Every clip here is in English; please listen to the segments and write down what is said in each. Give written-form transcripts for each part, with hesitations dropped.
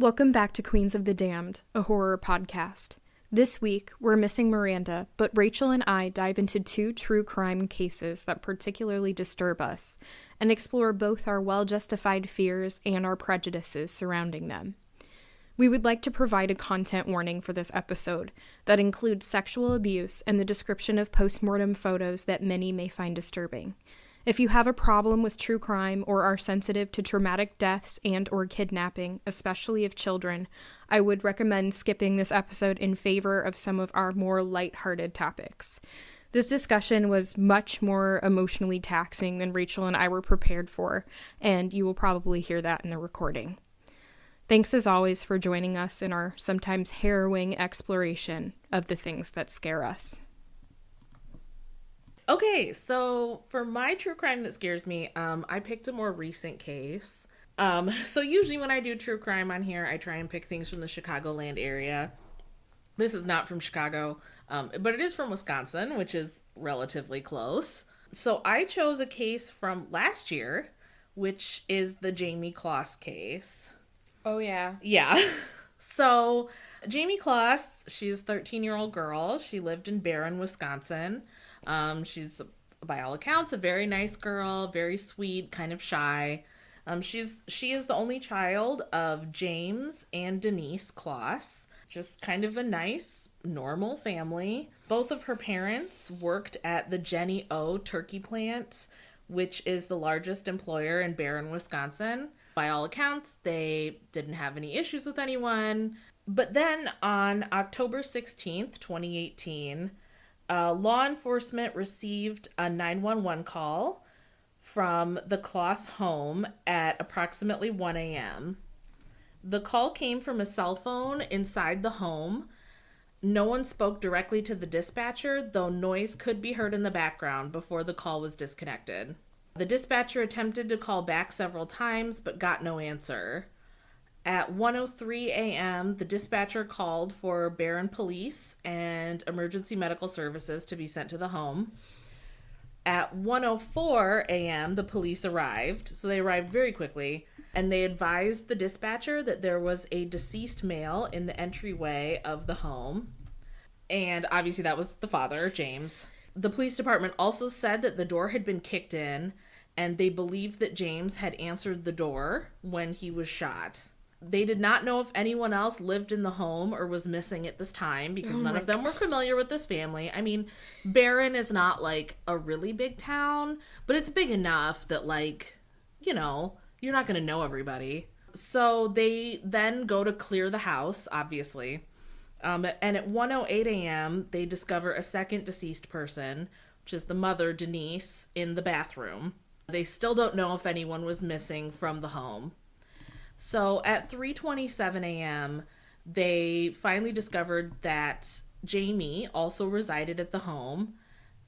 Welcome back to Queens of the Damned, a horror podcast. This week, we're missing Miranda, but Rachel and I dive into two true crime cases that particularly disturb us and explore both our well-justified fears and our prejudices surrounding them. We would like to provide a content warning for this episode that includes sexual abuse and the description of postmortem photos that many may find disturbing. If you have a problem with true crime or are sensitive to traumatic deaths and or kidnapping, especially of children, I would recommend skipping this episode in favor of some of our more lighthearted topics. This discussion was much more emotionally taxing than Rachel and I were prepared for, and you will probably hear that in the recording. Thanks as always for joining us in our sometimes harrowing exploration of the things that scare us. Okay, so for my true crime that scares me, I picked a more recent case. So usually when I do true crime on here, I try and pick things from the Chicagoland area. This is not from Chicago, but it is from Wisconsin, which is relatively close. So I chose a case from last year, which is the Jamie Kloss case. Oh, yeah. Yeah. So Jamie Kloss, she's a 13-year-old girl. She lived in Barron, Wisconsin. She's, by all accounts, a very nice girl, very sweet, kind of shy. She is the only child of James and Denise Kloss. Just kind of a nice, normal family. Both of her parents worked at the Jenny O turkey plant, which is the largest employer in Barron, Wisconsin. By all accounts, they didn't have any issues with anyone. But then on October 16th, 2018, law enforcement received a 911 call from the Kloss home at approximately 1 a.m. The call came from a cell phone inside the home. No one spoke directly to the dispatcher, though noise could be heard in the background before the call was disconnected. The dispatcher attempted to call back several times, but got no answer. At 1:03 a.m., the dispatcher called for Barron Police and emergency medical services to be sent to the home. At 1:04 a.m., the police arrived, so they arrived very quickly, and they advised the dispatcher that there was a deceased male in the entryway of the home. And obviously that was the father, James. The police department also said that the door had been kicked in, and they believed that James had answered the door when he was shot. They did not know if anyone else lived in the home or was missing at this time because none of them were familiar with this family. I mean, Barron is not like a really big town, but it's big enough that, like, you know, you're not going to know everybody. So they then go to clear the house, obviously. And at 1:08 a.m., they discover a second deceased person, which is the mother, Denise, in the bathroom. They still don't know if anyone was missing from the home. So at 3:27 a.m., they finally discovered that Jamie also resided at the home,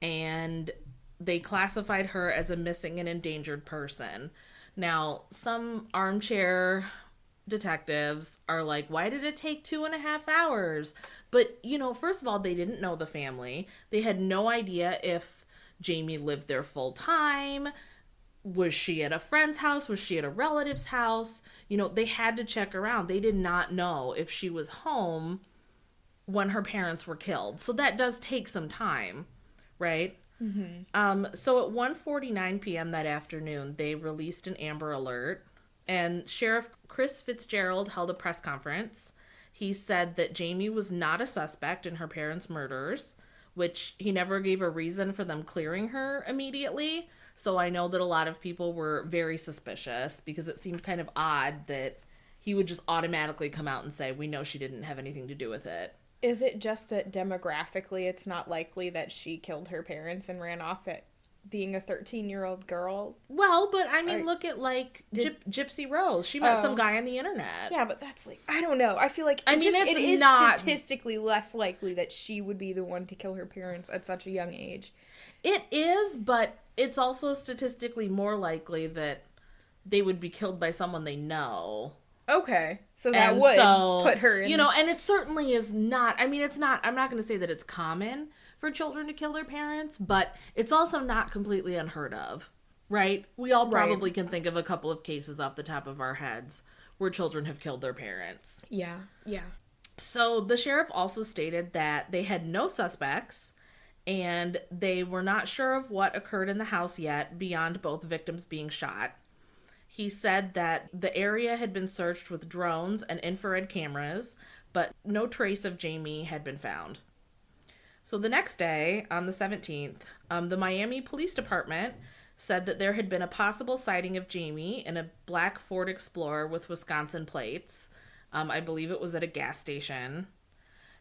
and they classified her as a missing and endangered person. Now, some armchair detectives are like, why did it take 2.5 hours? But, you know, first of all, they didn't know the family. They had no idea if Jamie lived there full time. Was she at a friend's house? Was she at a relative's house? You know, they had to check around. They did not know if she was home when her parents were killed. So that does take some time, right? Mm-hmm. So at 1:49 p.m. that afternoon, they released an Amber Alert, and Sheriff Chris Fitzgerald held a press conference. He said that Jamie was not a suspect in her parents' murders, which he never gave a reason for them clearing her immediately. So I know that a lot of people were very suspicious because it seemed kind of odd that he would just automatically come out and say, we know she didn't have anything to do with it. Is it just that demographically it's not likely that she killed her parents and ran off at being a 13-year-old girl? Well, but I mean, look at like Gypsy Rose. She met some guy on the internet. Yeah, but that's like, I don't know. I feel like it is statistically less likely that she would be the one to kill her parents at such a young age. It is, but it's also statistically more likely that they would be killed by someone they know. Okay. So that would put her in... You know, and it certainly is not... I mean, it's not... I'm not going to say that it's common for children to kill their parents, but it's also not completely unheard of, right? We all probably can think of a couple of cases off the top of our heads where children have killed their parents. Yeah, yeah. So the sheriff also stated that they had no suspects and they were not sure of what occurred in the house yet beyond both victims being shot. He said that the area had been searched with drones and infrared cameras, but no trace of Jamie had been found. So the next day, on the 17th, the Miami Police Department said that there had been a possible sighting of Jamie in a black Ford Explorer with Wisconsin plates. I believe it was at a gas station.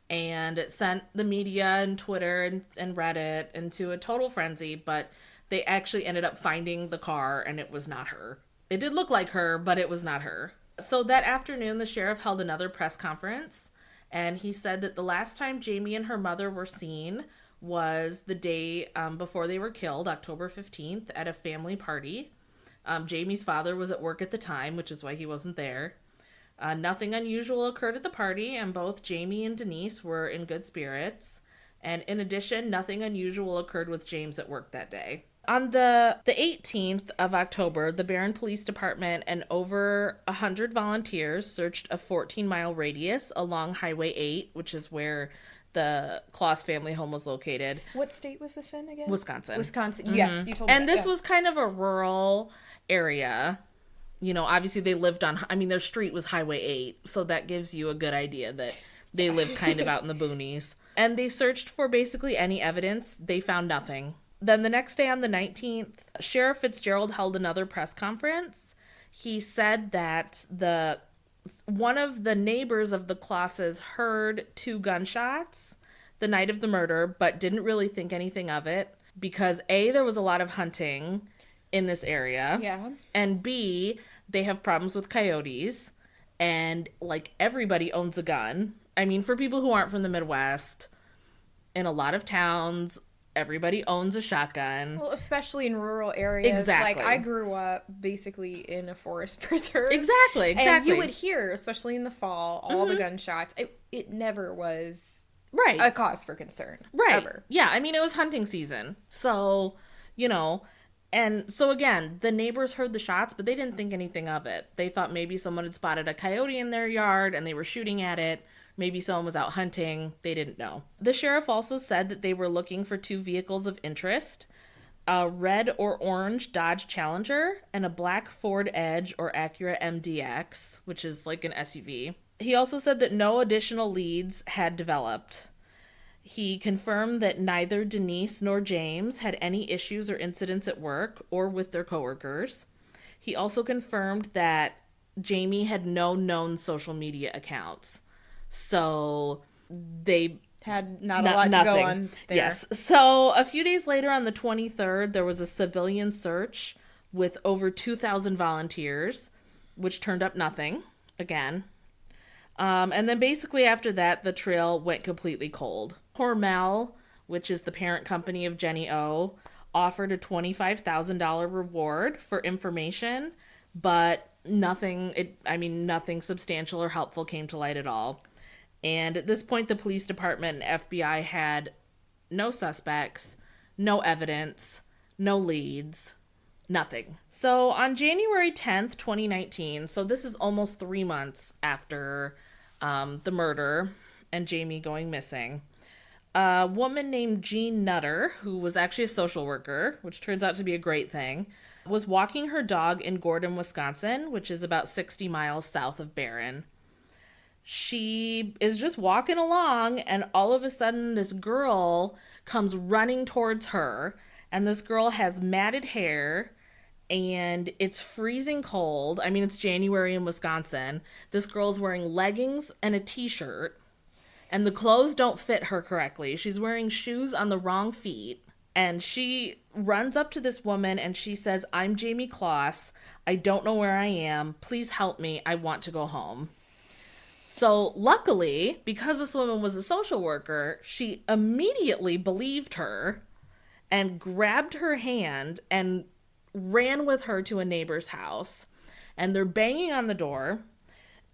And it sent the media and Twitter and Reddit into a total frenzy, but they actually ended up finding the car, and it was not her. It did look like her, but it was not her. So that afternoon, the sheriff held another press conference, and he said that the last time Jamie and her mother were seen was the day before they were killed, October 15th, at a family party. Jamie's father was at work at the time, which is why he wasn't there. Nothing unusual occurred at the party, and both Jamie and Denise were in good spirits. And in addition, nothing unusual occurred with James at work that day. On the 18th of October, the Barron Police Department and over 100 volunteers searched a 14-mile radius along Highway 8, which is where the Claus family home was located. What state was this in again? Wisconsin. Wisconsin, yes, you told me. And this was kind of a rural area. You know, obviously they lived on, their street was Highway 8, so that gives you a good idea that they lived kind of out in the boonies. And they searched for basically any evidence. They found nothing. Then the next day on the 19th, Sheriff Fitzgerald held another press conference. He said that one of the neighbors of the Clauses heard 2 gunshots the night of the murder, but didn't really think anything of it because A, there was a lot of hunting in this area. Yeah. And B, they have problems with coyotes, and like everybody owns a gun. For people who aren't from the Midwest, in a lot of towns, everybody owns a shotgun. Well, especially in rural areas. Exactly. Like, I grew up basically in a forest preserve. Exactly. And you would hear, especially in the fall, all the gunshots. It never was a cause for concern. Right. Ever. Yeah, it was hunting season. So, and so again, the neighbors heard the shots, but they didn't think anything of it. They thought maybe someone had spotted a coyote in their yard and they were shooting at it. Maybe someone was out hunting. They didn't know. The sheriff also said that they were looking for 2 vehicles of interest, a red or orange Dodge Challenger and a black Ford Edge or Acura MDX, which is like an SUV. He also said that no additional leads had developed. He confirmed that neither Denise nor James had any issues or incidents at work or with their coworkers. He also confirmed that Jamie had no known social media accounts. So they had not a lot to go on there. Yes. So a few days later on the 23rd, there was a civilian search with over 2,000 volunteers, which turned up nothing again. And then basically after that, the trail went completely cold. Hormel, which is the parent company of Jenny O, offered a $25,000 reward for information, but nothing substantial or helpful came to light at all. And at this point, the police department and FBI had no suspects, no evidence, no leads, nothing. So on January 10th, 2019, so this is almost 3 months after the murder and Jamie going missing, a woman named Jean Nutter, who was actually a social worker, which turns out to be a great thing, was walking her dog in Gordon, Wisconsin, which is about 60 miles south of Barron. She is just walking along, and all of a sudden this girl comes running towards her, and this girl has matted hair, and it's freezing cold. It's January in Wisconsin. This girl's wearing leggings and a t-shirt, and the clothes don't fit her correctly. She's wearing shoes on the wrong feet, and she runs up to this woman, and she says, "I'm Jamie Claus. I don't know where I am. Please help me. I want to go home." So luckily, because this woman was a social worker, she immediately believed her and grabbed her hand and ran with her to a neighbor's house. And they're banging on the door.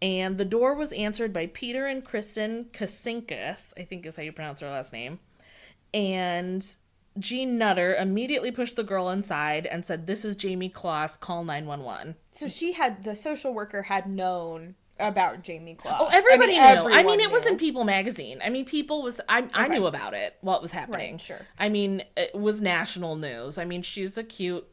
And the door was answered by Peter and Kristen Kasinkas, I think is how you pronounce her last name. And Jean Nutter immediately pushed the girl inside and said, "This is Jamie Kloss, call 911." So the social worker had known about Jamie Kloss. Oh, everybody knew. I mean, it was knew. in People magazine. I mean, I knew about it while it was happening. Right, sure. I mean, it was national news. I mean, she's a cute,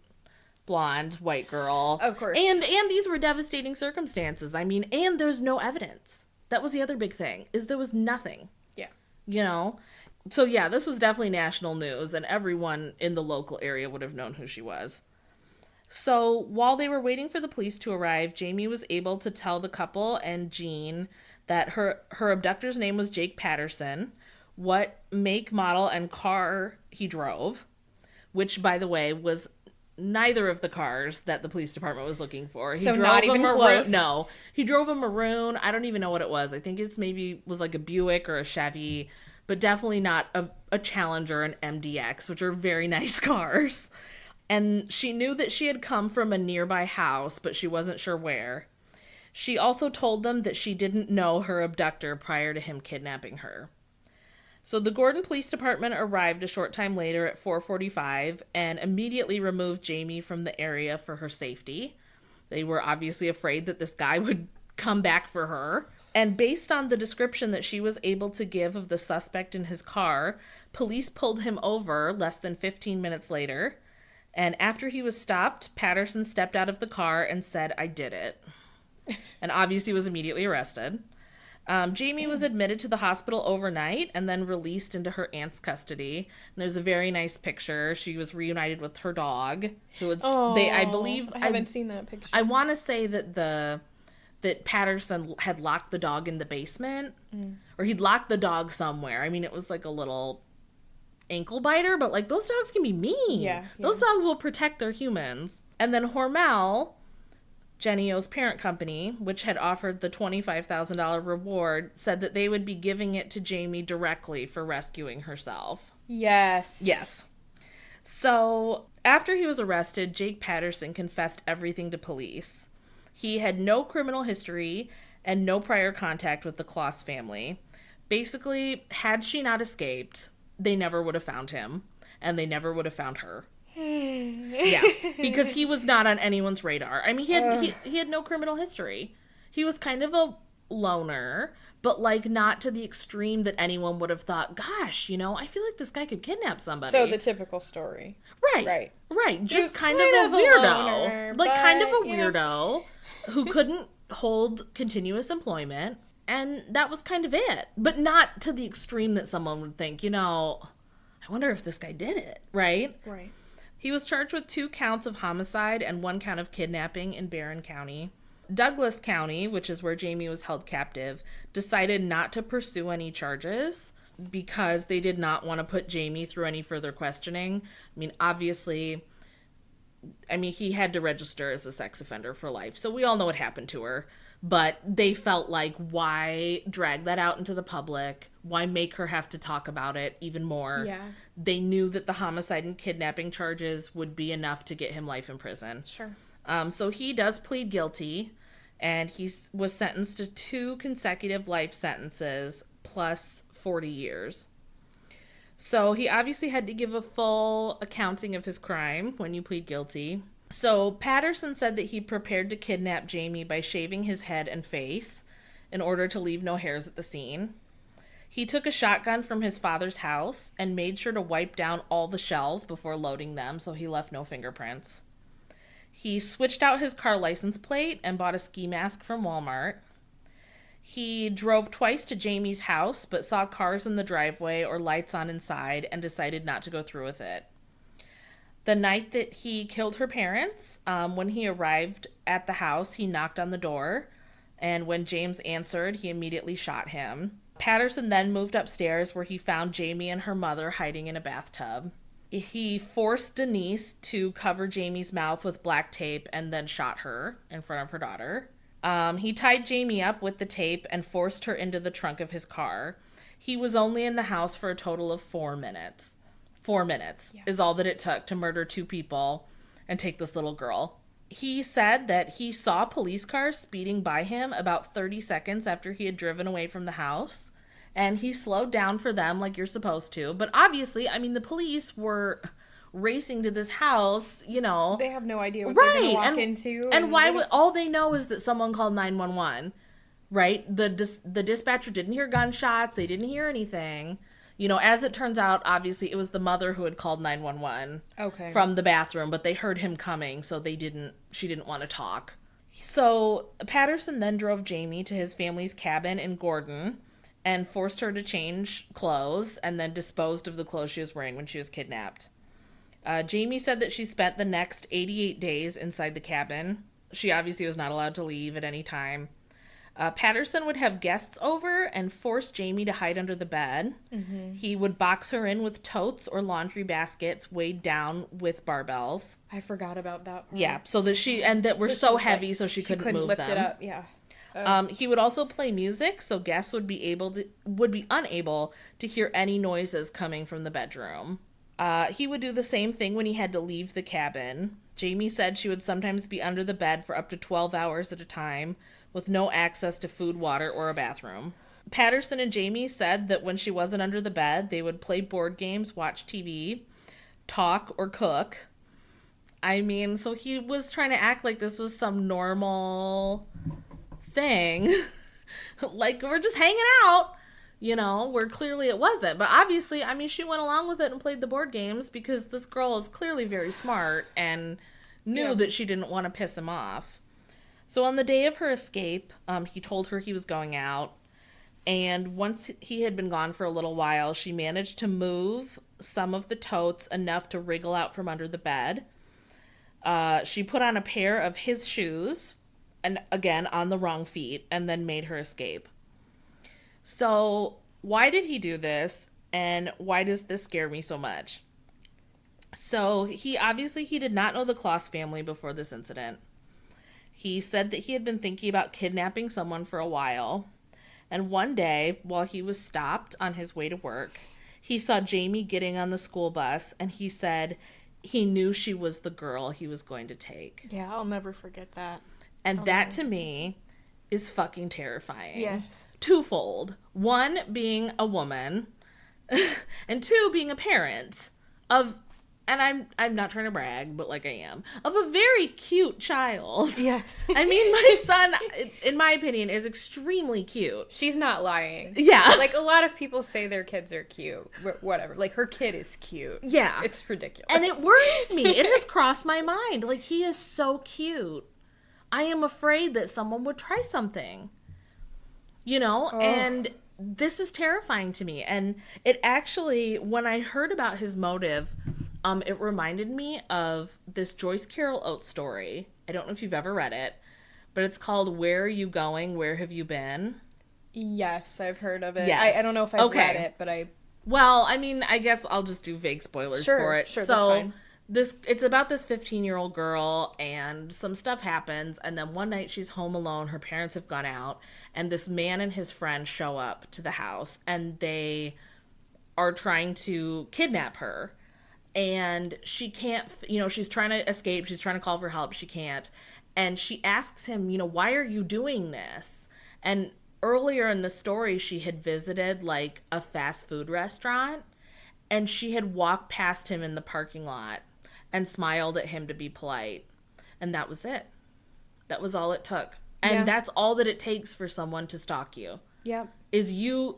blonde, white girl. Of course. And these were devastating circumstances. I mean, and there's no evidence. That was the other big thing, is there was nothing. Yeah. You know? So, yeah, this was definitely national news, and everyone in the local area would have known who she was. So, while they were waiting for the police to arrive, Jamie was able to tell the couple and Jean that her abductor's name was Jake Patterson, what make, model, and car he drove, which, by the way, was neither of the cars that the police department was looking for. He drove not even close. No, he drove a maroon. I don't even know what it was. I think it's was like a Buick or a Chevy, but definitely not a Challenger, an MDX, which are very nice cars. And she knew that she had come from a nearby house, but she wasn't sure where. She also told them that she didn't know her abductor prior to him kidnapping her. So the Gordon Police Department arrived a short time later at 4:45 and immediately removed Jamie from the area for her safety. They were obviously afraid that this guy would come back for her. And based on the description that she was able to give of the suspect in his car, police pulled him over less than 15 minutes later. And after he was stopped, Patterson stepped out of the car and said, "I did it." And obviously was immediately arrested. Jamie was admitted to the hospital overnight and then released into her aunt's custody. And there's a very nice picture. She was reunited with her dog, who was I believe I haven't seen that picture. I want to say that that Patterson had locked the dog in the basement, or he'd locked the dog somewhere. I mean, it was like a little ankle biter, but like those dogs can be mean. Yeah. Those dogs will protect their humans. And then Hormel, Jenny O's parent company, which had offered the $25,000 reward, said that they would be giving it to Jamie directly for rescuing herself. Yes. Yes. So, after he was arrested, Jake Patterson confessed everything to police. He had no criminal history and no prior contact with the Kloss family. Basically, had she not escaped, they never would have found him, and they never would have found her. Yeah, because he was not on anyone's radar. I mean, he had no criminal history. He was kind of a loner, but like not to the extreme that anyone would have thought, gosh, I feel like this guy could kidnap somebody. So the typical story. Right. Just kind of a weirdo. Loner, kind of a weirdo who couldn't hold continuous employment, and that was kind of it. But not to the extreme that someone would think, I wonder if this guy did it, right? Right. He was charged with 2 counts of homicide and 1 count of kidnapping in Barron County. Douglas County, which is where Jamie was held captive, decided not to pursue any charges because they did not want to put Jamie through any further questioning. I mean, obviously, he had to register as a sex offender for life, so we all know what happened to her. But they felt like, why drag that out into the public? Why make her have to talk about it even more? Yeah. They knew that the homicide and kidnapping charges would be enough to get him life in prison. Sure. So he does plead guilty, and he was sentenced to 2 consecutive life sentences plus 40 years. So he obviously had to give a full accounting of his crime when you plead guilty. So Patterson said that he prepared to kidnap Jamie by shaving his head and face in order to leave no hairs at the scene. He took a shotgun from his father's house and made sure to wipe down all the shells before loading them, so he left no fingerprints. He switched out his car license plate and bought a ski mask from Walmart. He drove twice to Jamie's house, but saw cars in the driveway or lights on inside and decided not to go through with it. The night that he killed her parents, when he arrived at the house, he knocked on the door, and when James answered, he immediately shot him. Patterson then moved upstairs where he found Jamie and her mother hiding in a bathtub. He forced Denise to cover Jamie's mouth with black tape and then shot her in front of her daughter. He tied Jamie up with the tape and forced her into the trunk of his car. He was only in the house for a total of 4 minutes. 4 minutes is all that it took to murder 2 people and take this little girl. He said that he saw police cars speeding by him about 30 seconds after he had driven away from the house, and he slowed down for them like you're supposed to. But obviously, I mean, the police were racing to this house, you know. They have no idea what they're going to walk into. And why would, all they know is that someone called 911, right? The dispatcher didn't hear gunshots. They didn't hear anything. You know, as it turns out, obviously, it was the mother who had called 911 from the bathroom, but they heard him coming, so she didn't want to talk. So Patterson then drove Jamie to his family's cabin in Gordon and forced her to change clothes and then disposed of the clothes she was wearing when she was kidnapped. Jamie said that she spent the next 88 days inside the cabin. She obviously was not allowed to leave at any time. Patterson would have guests over and force Jamie to hide under the bed. Mm-hmm. He would box her in with totes or laundry baskets weighed down with barbells. I forgot about that one. Yeah, so that were so heavy, so she couldn't move lift them. It up. Yeah. He would also play music, so guests would be unable to hear any noises coming from the bedroom. He would do the same thing when he had to leave the cabin. Jamie said she would sometimes be under the bed for up to 12 hours at a time, with no access to food, water, or a bathroom. Patterson and Jamie said that when she wasn't under the bed, they would play board games, watch TV, talk, or cook. I mean, so he was trying to act like this was some normal thing. Like, we're just hanging out, you know, where clearly it wasn't. But obviously, I mean, she went along with it and played the board games because this girl is clearly very smart and knew that she didn't want to piss him off. So on the day of her escape, he told her he was going out. And once he had been gone for a little while, she managed to move some of the totes enough to wriggle out from under the bed. She put on a pair of his shoes, and again, on the wrong feet, and then made her escape. So why did he do this? And why does this scare me so much? So he did not know the Kloss family before this incident. He said that he had been thinking about kidnapping someone for a while. And one day, while he was stopped on his way to work, he saw Jamie getting on the school bus, and he said he knew she was the girl he was going to take. Yeah, I'll never forget that. And that, to me, is fucking terrifying. Yes. Twofold. One, being a woman, and two, being a parent of... And I'm not trying to brag, but like I am, of a very cute child. Yes. I mean, my son, in my opinion, is extremely cute. She's not lying. Yeah. Like, a lot of people say their kids are cute. Whatever. Like, her kid is cute. Yeah. It's ridiculous. And it worries me. It has crossed my mind. Like, he is so cute. I am afraid that someone would try something. You know? Oh. And this is terrifying to me. And it actually, when I heard about his motive... it reminded me of this Joyce Carol Oates story. I don't know if you've ever read it, but it's called Where Are You Going? Where Have You Been? Yes, I've heard of it. Yes. I don't know if I've read it, but I... Well, I mean, I guess I'll just do vague spoilers for it. Sure, so, that's fine. It's about this 15-year-old girl, and some stuff happens, and then one night she's home alone, her parents have gone out, and this man and his friend show up to the house, and they are trying to kidnap her. And she can't, you know, she's trying to escape. She's trying to call for help. She can't. And she asks him, you know, why are you doing this? And earlier in the story, she had visited, like, a fast food restaurant. And she had walked past him in the parking lot and smiled at him to be polite. And that was it. That was all it took. And that's all that it takes for someone to stalk you. Yeah. Is you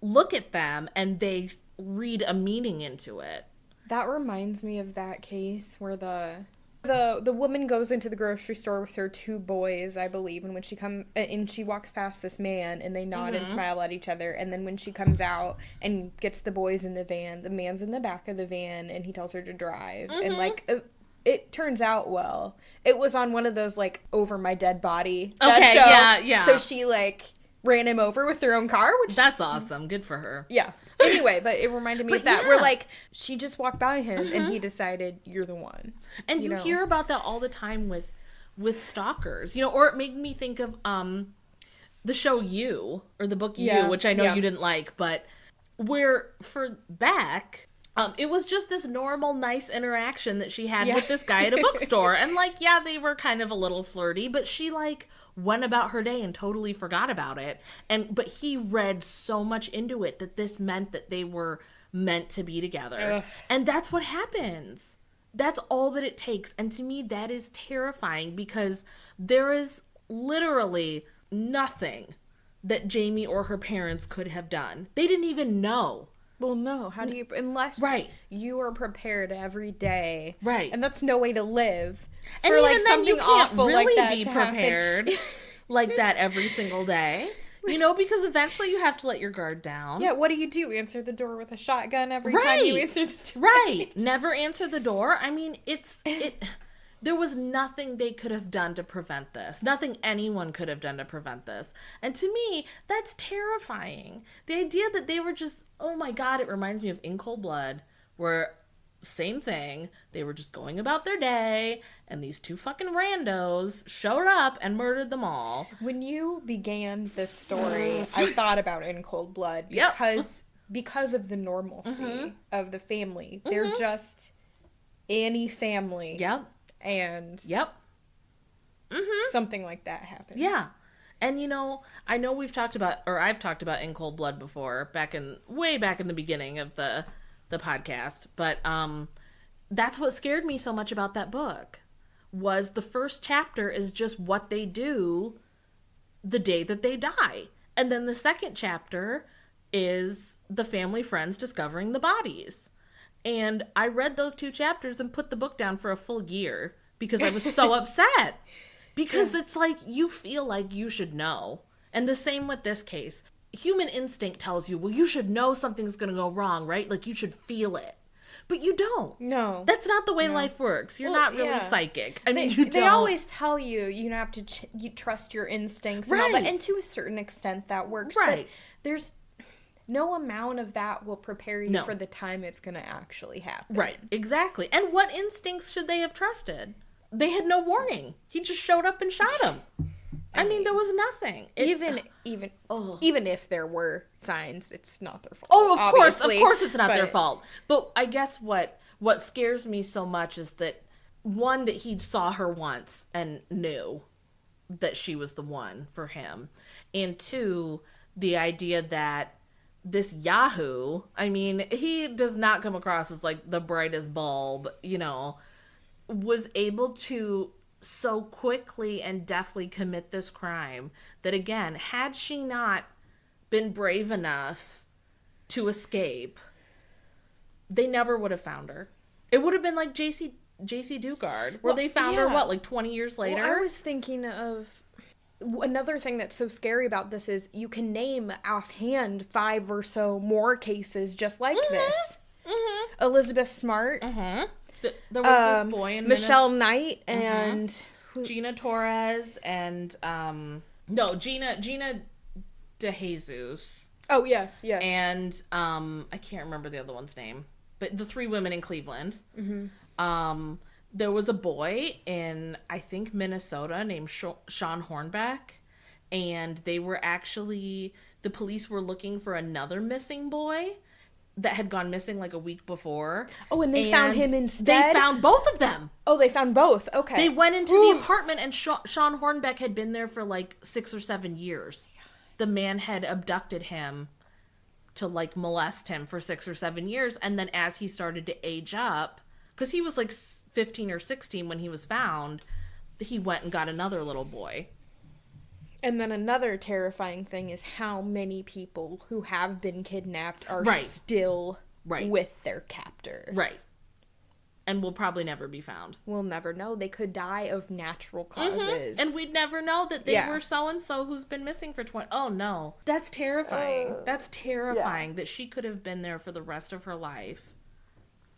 look at them and they read a meaning into it. That reminds me of that case where the woman goes into the grocery store with her two boys, I believe, and when she walks past this man and they nod and smile at each other, and then when she comes out and gets the boys in the van, the man's in the back of the van and he tells her to drive, and like it turns out well. It was on one of those like Over My Dead Body show. Yeah. So she like ran him over with her own car, which that's awesome. Good for her. Yeah. Anyway, but it reminded me of that. Where, like, she just walked by him and he decided, you're the one. And you hear about that all the time with stalkers. You know, or it made me think of the show You, or the book You, which I know you didn't like, but where for Beck, It was just this normal, nice interaction that she had with this guy at a bookstore. And, like, yeah, they were kind of a little flirty, but she, like, went about her day and totally forgot about it. But he read so much into it that this meant that they were meant to be together. Ugh. And that's what happens. That's all that it takes. And to me, that is terrifying because there is literally nothing that Jamie or her parents could have done. They didn't even know. Well, no. How do you... Unless you are prepared every day. Right. And that's no way to live. And for, even like, then, something you can't awful really like that be prepared like that every single day. You know, because eventually you have to let your guard down. Yeah, what do? Answer the door with a shotgun every time you answer the door? Right. Never answer the door. I mean, there was nothing they could have done to prevent this. Nothing anyone could have done to prevent this. And to me, that's terrifying. The idea that they were just, oh my God, it reminds me of In Cold Blood, where same thing. They were just going about their day, and these two fucking randos showed up and murdered them all. When you began this story, I thought about In Cold Blood because of the normalcy of the family. They're just any family. Yep. And something like that happens. Yeah. And, you know, I know I've talked about In Cold Blood before, way back in the beginning of the podcast, but that's what scared me so much about that book, was the first chapter is just what they do the day that they die. And then the second chapter is the family friends discovering the bodies. And I read those 2 chapters and put the book down for a full year because I was so upset. Because it's like, you feel like you should know. And the same with this case. Human instinct tells you, well, you should know something's going to go wrong, right? Like, you should feel it. But you don't. No. That's not the way life works. You're not really psychic. I mean, you don't. They always tell you, you have to you trust your instincts and all that. And to a certain extent, that works. Right. But there's... no amount of that will prepare you for the time it's going to actually happen. Right, exactly. And what instincts should they have trusted? They had no warning. He just showed up and shot him. I mean, there was nothing. Even if there were signs, it's not their fault. Oh, of course it's not their fault. But I guess what scares me so much is that, one, that he saw her once and knew that she was the one for him. And 2, the idea that this Yahoo, I mean, he does not come across as like the brightest bulb, you know, was able to so quickly and deftly commit this crime that, again, had she not been brave enough to escape, they never would have found her. It would have been like J.C. Dugard, where they found her, like 20 years later? Well, I was thinking of... another thing that's so scary about this is you can name offhand 5 or so more cases just like this. Elizabeth Smart. There was this boy in Michelle Knight and... Gina Torres and... Gina DeJesus. Oh, yes. And I can't remember the other one's name. But the 3 women in Cleveland. There was a boy in, I think, Minnesota named Sean Hornbeck, and they were actually, the police were looking for another missing boy that had gone missing like a week before. Oh, and they found him instead? They found both of them. Oh, they found both. Okay. They went into the apartment, and Sean Hornbeck had been there for like 6 or 7 years. The man had abducted him to like molest him for 6 or 7 years, and then as he started to age up, because he was like 15 or 16 when he was found, he went and got another little boy. And then another terrifying thing is how many people who have been kidnapped are still with their captors. Right. And will probably never be found. We'll never know. They could die of natural causes. And we'd never know that they were so-and-so who's been missing for 20... Oh, no. That's terrifying. That's terrifying that she could have been there for the rest of her life.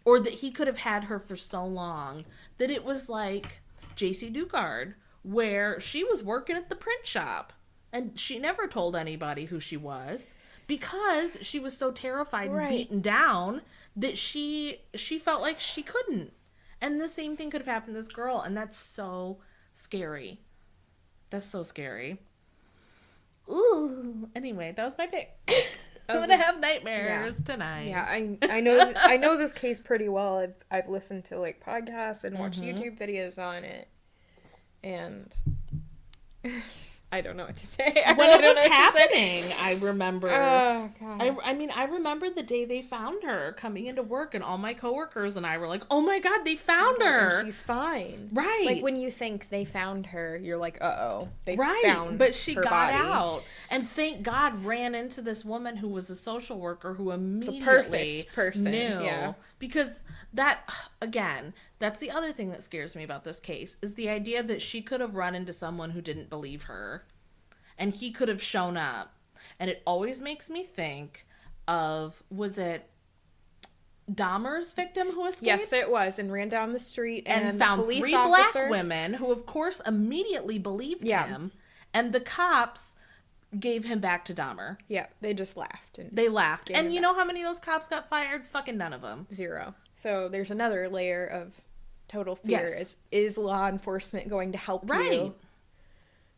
Or that he could have had her for so long that it was like J.C. Dugard, where she was working at the print shop and she never told anybody who she was because she was so terrified and beaten down that she felt like she couldn't. And the same thing could have happened to this girl, and that's so scary. That's so scary. Ooh. Anyway, that was my pick. I'm gonna have nightmares tonight. Yeah, I know this case pretty well. I've listened to like podcasts and watched YouTube videos on it, and I don't know what to say. When it was happening, I remember. Oh, God. I remember the day they found her coming into work, and all my coworkers and I were like, "Oh my God, they found her! And she's fine." Right? Like when you think they found her, you're like, "Uh-oh, they right. found." But she her got body. out, and thank God ran into this woman who was a social worker who immediately perfect person knew. Yeah. Because that, again, that's the other thing that scares me about this case, is the idea that she could have run into someone who didn't believe her, and he could have shown up. And it always makes me think of, was it Dahmer's victim who escaped? Yes, it was, and ran down the street and found the police 3 officer, black women who, of course, immediately believed him, and the cops gave him back to Dahmer. Yeah, they just laughed. They laughed. And you know how many of those cops got fired? Fucking none of them. 0. So there's another layer of total fear. Yes. Is law enforcement going to help you?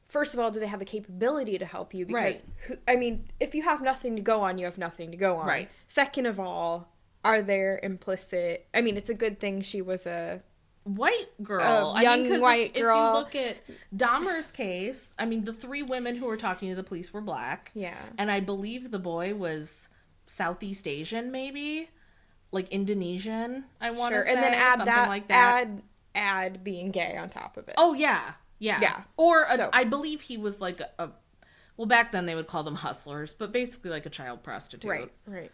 First of all, do they have the capability to help you? Because, if you have nothing to go on, you have nothing to go on. Right. Second of all, are there implicit... it's a good thing she was a... white girl. Young white girl. If you look at Dahmer's case, the 3 women who were talking to the police were black. Yeah. And I believe the boy was Southeast Asian, maybe? Like Indonesian, I want to say. And then add something that, like that. add being gay on top of it. Oh, yeah. Yeah. Yeah. Or I believe he was like well, back then they would call them hustlers, but basically like a child prostitute. Right.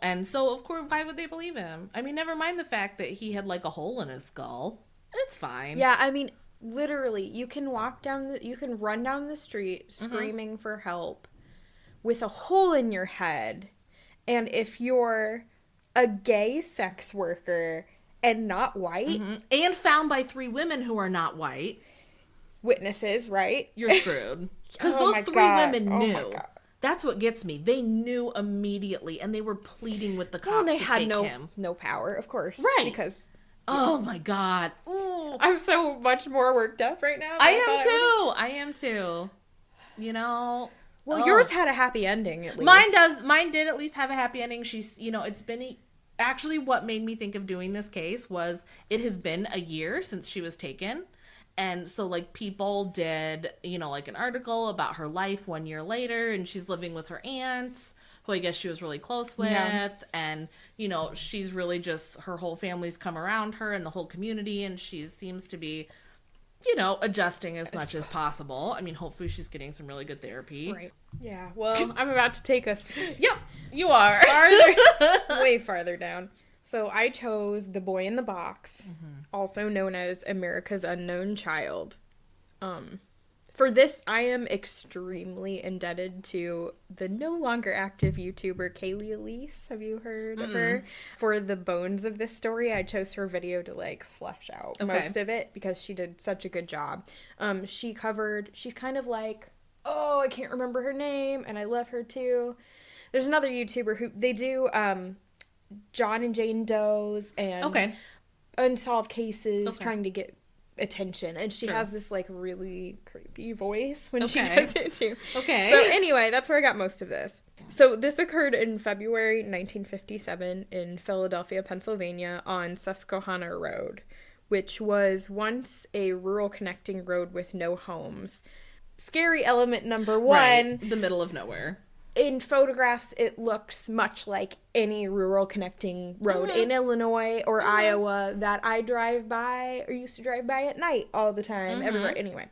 And so, of course, why would they believe him? Never mind the fact that he had, like, a hole in his skull. It's fine. Yeah, literally, you can run down the street screaming for help with a hole in your head, and if you're a gay sex worker and not white... And found by 3 women who are not white... Witnesses, right? You're screwed. Because those 3 women knew. That's what gets me. They knew immediately, and they were pleading with the cops to take him. No power, of course. Right. Because... Oh, my God. Ooh, I'm so much more worked up right now. I am too. Well, yours had a happy ending, at least. Mine did at least have a happy ending. She's, it's been... Actually, what made me think of doing this case was it has been a year since she was taken. And so, like, people did, like an article about her life 1 year later, and she's living with her aunt, who I guess she was really close with. Yeah. And, she's really just, her whole family's come around her and the whole community, and she seems to be, adjusting as much as possible. Hopefully she's getting some really good therapy. Right. Yeah. Well, I'm about to take us... Yep, you are. Way farther down. So I chose The Boy in the Box, also known as America's Unknown Child. For this, I am extremely indebted to the no longer active YouTuber Kaylee Elise. Have you heard of her? For the bones of this story, I chose her video to, flesh out most of it because she did such a good job. She's kind of like, I can't remember her name, and I love her too. There's another YouTuber who, they do, John and Jane Does and unsolved cases trying to get attention, and she has this really creepy voice when she does it too. So anyway, that's where I got most of this. So this occurred in February 1957 in Philadelphia, Pennsylvania on Susquehanna Road, which was once a rural connecting road with no homes. Scary element number 1. Right. The middle of nowhere. In photographs, it looks much like any rural connecting road in Illinois or Iowa that I drive by or used to drive by at night all the time, everywhere. Anyway.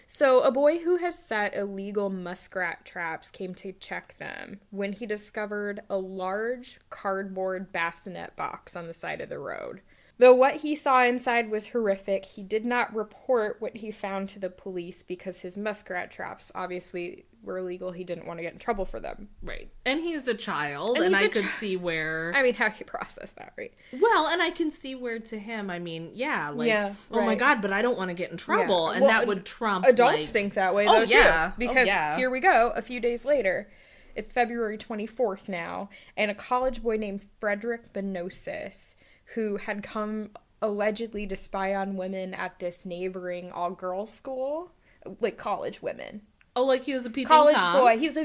So a boy who has set illegal muskrat traps came to check them when he discovered a large cardboard bassinet box on the side of the road. Though what he saw inside was horrific, he did not report what he found to the police because his muskrat traps obviously were illegal. He didn't want to get in trouble for them. Right. And he's a child, and I could see where... how you process that, right? Well, and I can see where to him, oh my God, but I don't want to get in trouble. Yeah. And that would trump, adults think that way, though, too. Because here we go, a few days later. It's February 24th now, and a college boy named Frederick Benosis, who had come allegedly to spy on women at this neighboring all-girls school, college women. Oh, like he was a peeping college Tom? boy. He was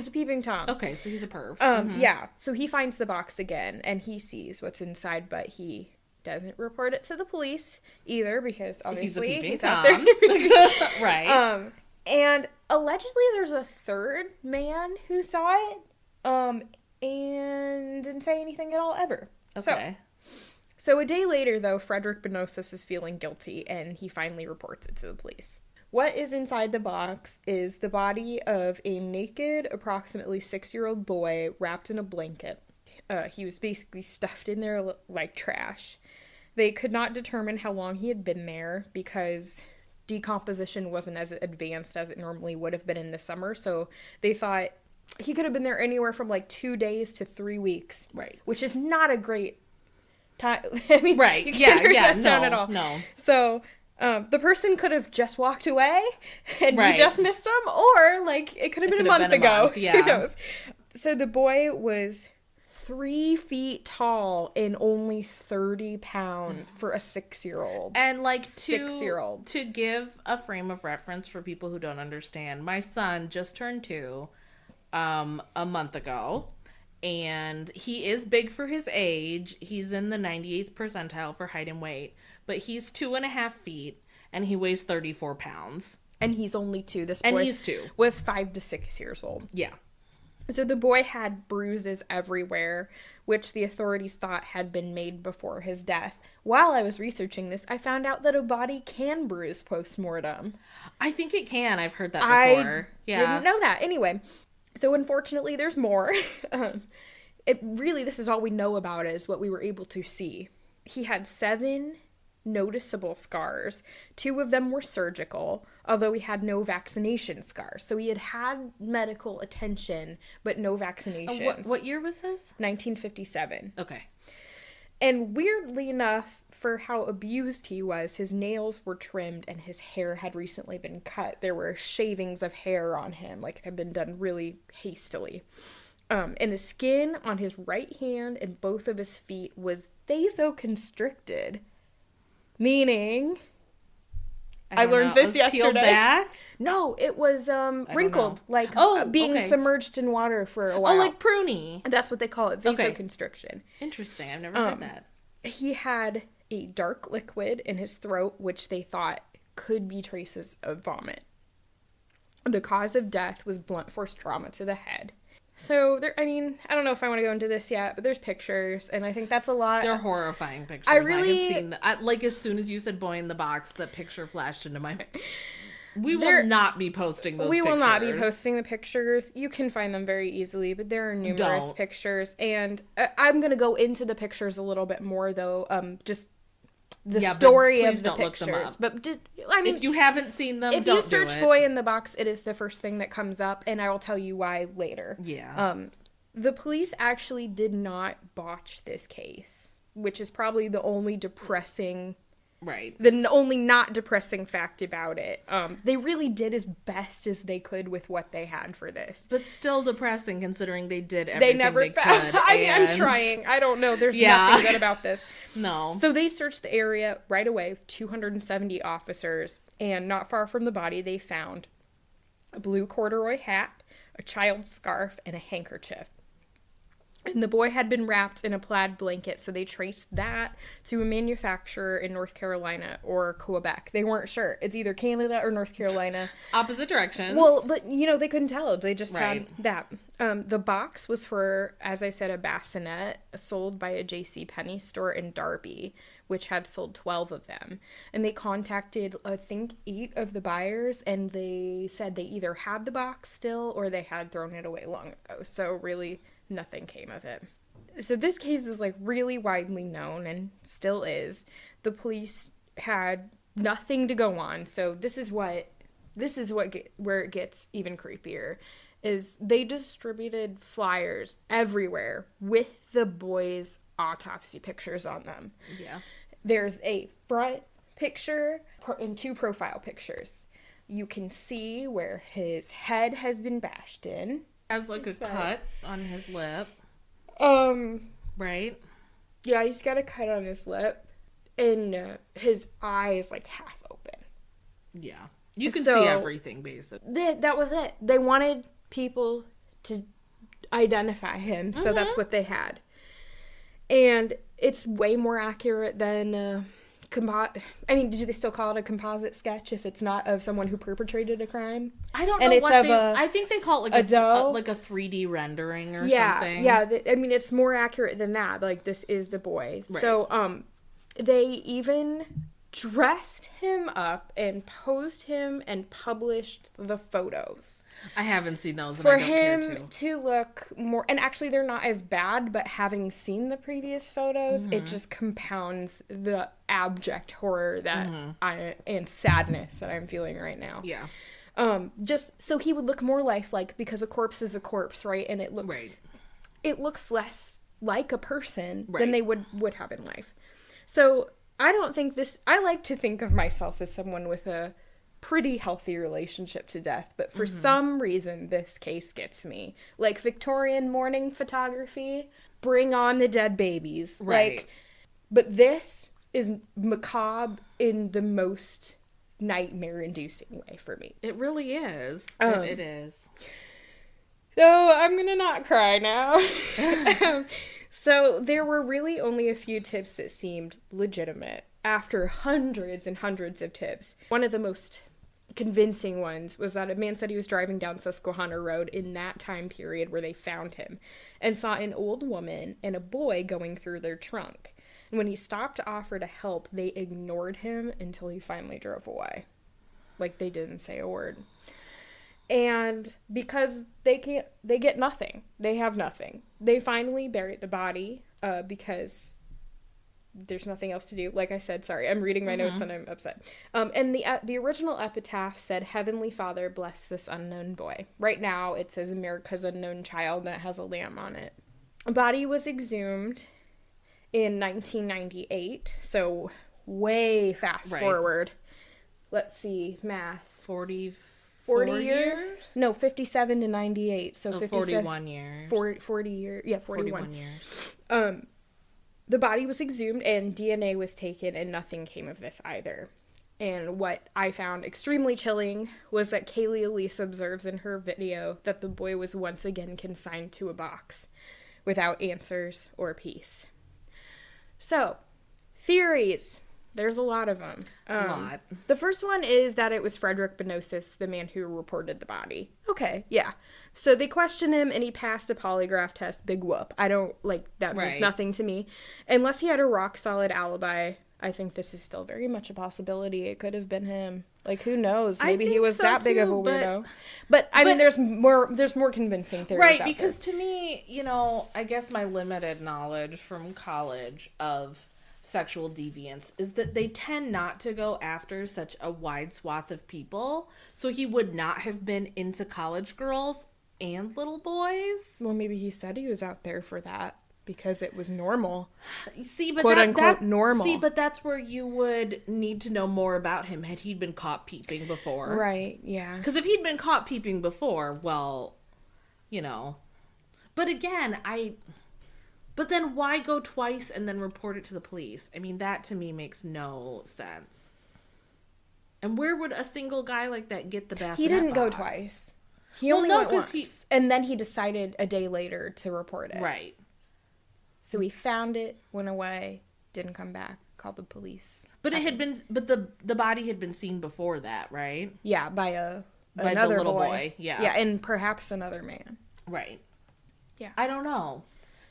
a peeping Tom. Okay, so he's a perv. Yeah. So he finds the box again, and he sees what's inside, but he doesn't report it to the police either, because obviously he's out there. Right. And allegedly there's a third man who saw it, and didn't say anything at all ever. Okay. So a day later, though, Frederick Benosis is feeling guilty, and he finally reports it to the police. What is inside the box is the body of a naked, approximately 6-year-old boy wrapped in a blanket. He was basically stuffed in there like trash. They could not determine how long he had been there because decomposition wasn't as advanced as it normally would have been in the summer, so they thought he could have been there anywhere from like 2 days to 3 weeks. Right. Which is not a great time. I mean, right. You can't Yeah. that down at all. No. So the person could have just walked away and right. you just missed them, or like it could have been a month ago. Yeah. Who knows? So the boy was 3 feet tall and only 30 pounds for a 6-year-old. And like 6-year-old. To give a frame of reference for people who don't understand, my son just turned 2 a month ago, and he is big for his age. He's in the 98th percentile for height and weight, but he's 2.5 feet and he weighs 34 pounds. And he's only 2. This boy was 5 to 6 years old. Yeah. So the boy had bruises everywhere, which the authorities thought had been made before his death. While I was researching this, I found out that a body can bruise post-mortem. I think it can. I've heard that before. Didn't know that. Anyway, so unfortunately, there's more. This is all we know about is what we were able to see. He had 7 noticeable scars. 2 of them were surgical, although he had no vaccination scars. So he had medical attention, but no vaccinations. What year was this? 1957. Okay. And weirdly enough, for how abused he was, his nails were trimmed and his hair had recently been cut. There were shavings of hair on him, like it had been done really hastily. And the skin on his right hand and both of his feet was vasoconstricted. Meaning, I learned this yesterday. Peeled back? No, it was wrinkled, like being submerged in water for a while. Oh, like pruny. That's what they call it, vasoconstriction. Okay. Interesting. I've never heard that. He had a dark liquid in his throat, which they thought could be traces of vomit. The cause of death was blunt force trauma to the head. So, I don't know if I want to go into this yet, but there's pictures, and I think that's a lot. They're horrifying pictures. I have really... seen like, as soon as you said boy in the box, that picture flashed into my... We will not be posting those pictures. We will not be posting the pictures. You can find them very easily, but there are numerous pictures, and I'm going to go into the pictures a little bit more, though, just... the story of the pictures. But if you haven't seen them, if you search boy in the box, it is the first thing that comes up, and I will tell you why later. Yeah. The police actually did not botch this case, which is probably the only depressing... Right. The only not depressing fact about it. They really did as best as they could with what they had for this. But still depressing considering they did everything they could. I'm trying. I don't know. There's nothing good about this. No. So they searched the area right away, 270 officers, and not far from the body they found a blue corduroy hat, a child's scarf, and a handkerchief. And the boy had been wrapped in a plaid blanket, so they traced that to a manufacturer in North Carolina or Quebec. They weren't sure. It's either Canada or North Carolina. Opposite directions. Well, but, they couldn't tell. They just had that. The box was for, as I said, a bassinet sold by a J.C. Penney store in Darby, which had sold 12 of them. And they contacted, I think, 8 of the buyers, and they said they either had the box still or they had thrown it away long ago. So really... nothing came of it. So this case was really widely known and still is. The police had nothing to go on. So this is where it gets even creepier, is they distributed flyers everywhere with the boys' autopsy pictures on them. Yeah. There's a front picture and 2 profile pictures. You can see where his head has been bashed in. Has a cut on his lip. Right? Yeah, he's got a cut on his lip. And his eye is half open. Yeah. You can see everything, basically. That was it. They wanted people to identify him, so that's what they had. And it's way more accurate than I mean, do they still call it a composite sketch if it's not of someone who perpetrated a crime? I don't know and it's what I think they call it like like a 3D rendering or something. Yeah, I mean, it's more accurate than that. Like, this is the boy. Right. So, they even dressed him up and posed him and published the photos. I haven't seen those, and for I don't care him to look more, and actually they're not as bad, but having seen the previous photos, it just compounds the abject horror that and sadness that I'm feeling right now. Yeah. Just so he would look more lifelike, because a corpse is a corpse, right? And it looks less like a person than they would have in life. So I don't think I like to think of myself as someone with a pretty healthy relationship to death, but for some reason, this case gets me. Like, Victorian morning photography, bring on the dead babies. Right. Like, but this is macabre in the most nightmare-inducing way for me. It really is. It is. So, I'm gonna not cry now. So, there were really only a few tips that seemed legitimate after hundreds and hundreds of tips. One of the most convincing ones was that a man said he was driving down Susquehanna Road in that time period where they found him and saw an old woman and a boy going through their trunk. And when he stopped to offer to help, they ignored him until he finally drove away. Like, they didn't say a word. And because they get nothing. They have nothing. They finally buried the body because there's nothing else to do. Like I said, sorry, I'm reading my notes and I'm upset. And the original epitaph said, "Heavenly Father, bless this unknown boy." Right now, it says America's unknown child, and it has a lamb on it. A body was exhumed in 1998, so way fast forward. Let's see, math. 40 years? No, 57 to 98. So 41 years. 40 years. Yeah, 41 years. The body was exhumed and DNA was taken, and nothing came of this either. And what I found extremely chilling was that Kaylee Elise observes in her video that the boy was once again consigned to a box without answers or peace. So, theories. There's a lot of them. A lot. The first one is that it was Frederick Benosis, the man who reported the body. Okay, yeah. So they questioned him, and he passed a polygraph test. Big whoop. I don't, that means nothing to me. Unless he had a rock-solid alibi, I think this is still very much a possibility. It could have been him. Like, who knows? Maybe he was that big of a weirdo. But I mean, there's more convincing theories out there. Right, because to me, I guess my limited knowledge from college of sexual deviance is that they tend not to go after such a wide swath of people. So he would not have been into college girls and little boys. Well, maybe he said he was out there for that because it was normal. See, but quote unquote normal. See, but that's where you would need to know more about him had he been caught peeping before. Right, yeah. Because if he'd been caught peeping before, well, But again, But then why go twice and then report it to the police? I mean, that to me makes no sense. And where would a single guy like that get the bassinet box? He didn't go twice. He only went once. And then he decided a day later to report it. Right. So he found it, went away, didn't come back, called the police. But the body had been seen before that, right? Yeah, by another little boy. Yeah. Yeah, and perhaps another man. Right. Yeah. I don't know.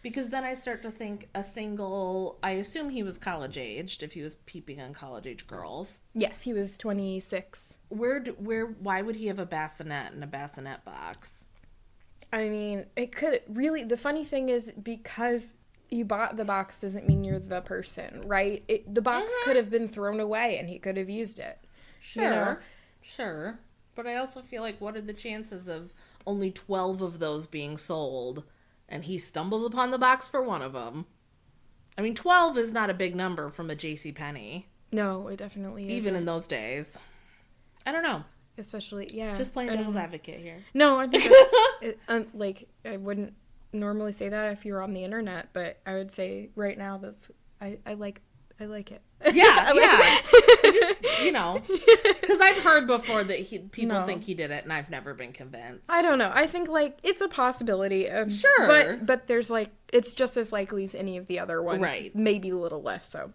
Because then I start to think I assume he was college-aged if he was peeping on college-age girls. Yes, he was 26. Why would he have a bassinet in a bassinet box? I mean, it could really, the funny thing is, because you bought the box doesn't mean you're the person, right? The box could have been thrown away and he could have used it. Sure. Sure. But I also feel like, what are the chances of only 12 of those being sold? And he stumbles upon the box for one of them. I mean, 12 is not a big number from a JCPenney. No, it definitely isn't. Even in those days. I don't know. Especially, yeah. Just playing devil's advocate here. No, I think that's... I wouldn't normally say that if you were on the internet, but I would say right now I like I like it. Yeah, yeah. Just, you know, because I've heard before that people think he did it, and I've never been convinced. I don't know. I think, like, it's a possibility. Sure. But there's, like, it's just as likely as any of the other ones. Right. Maybe a little less so.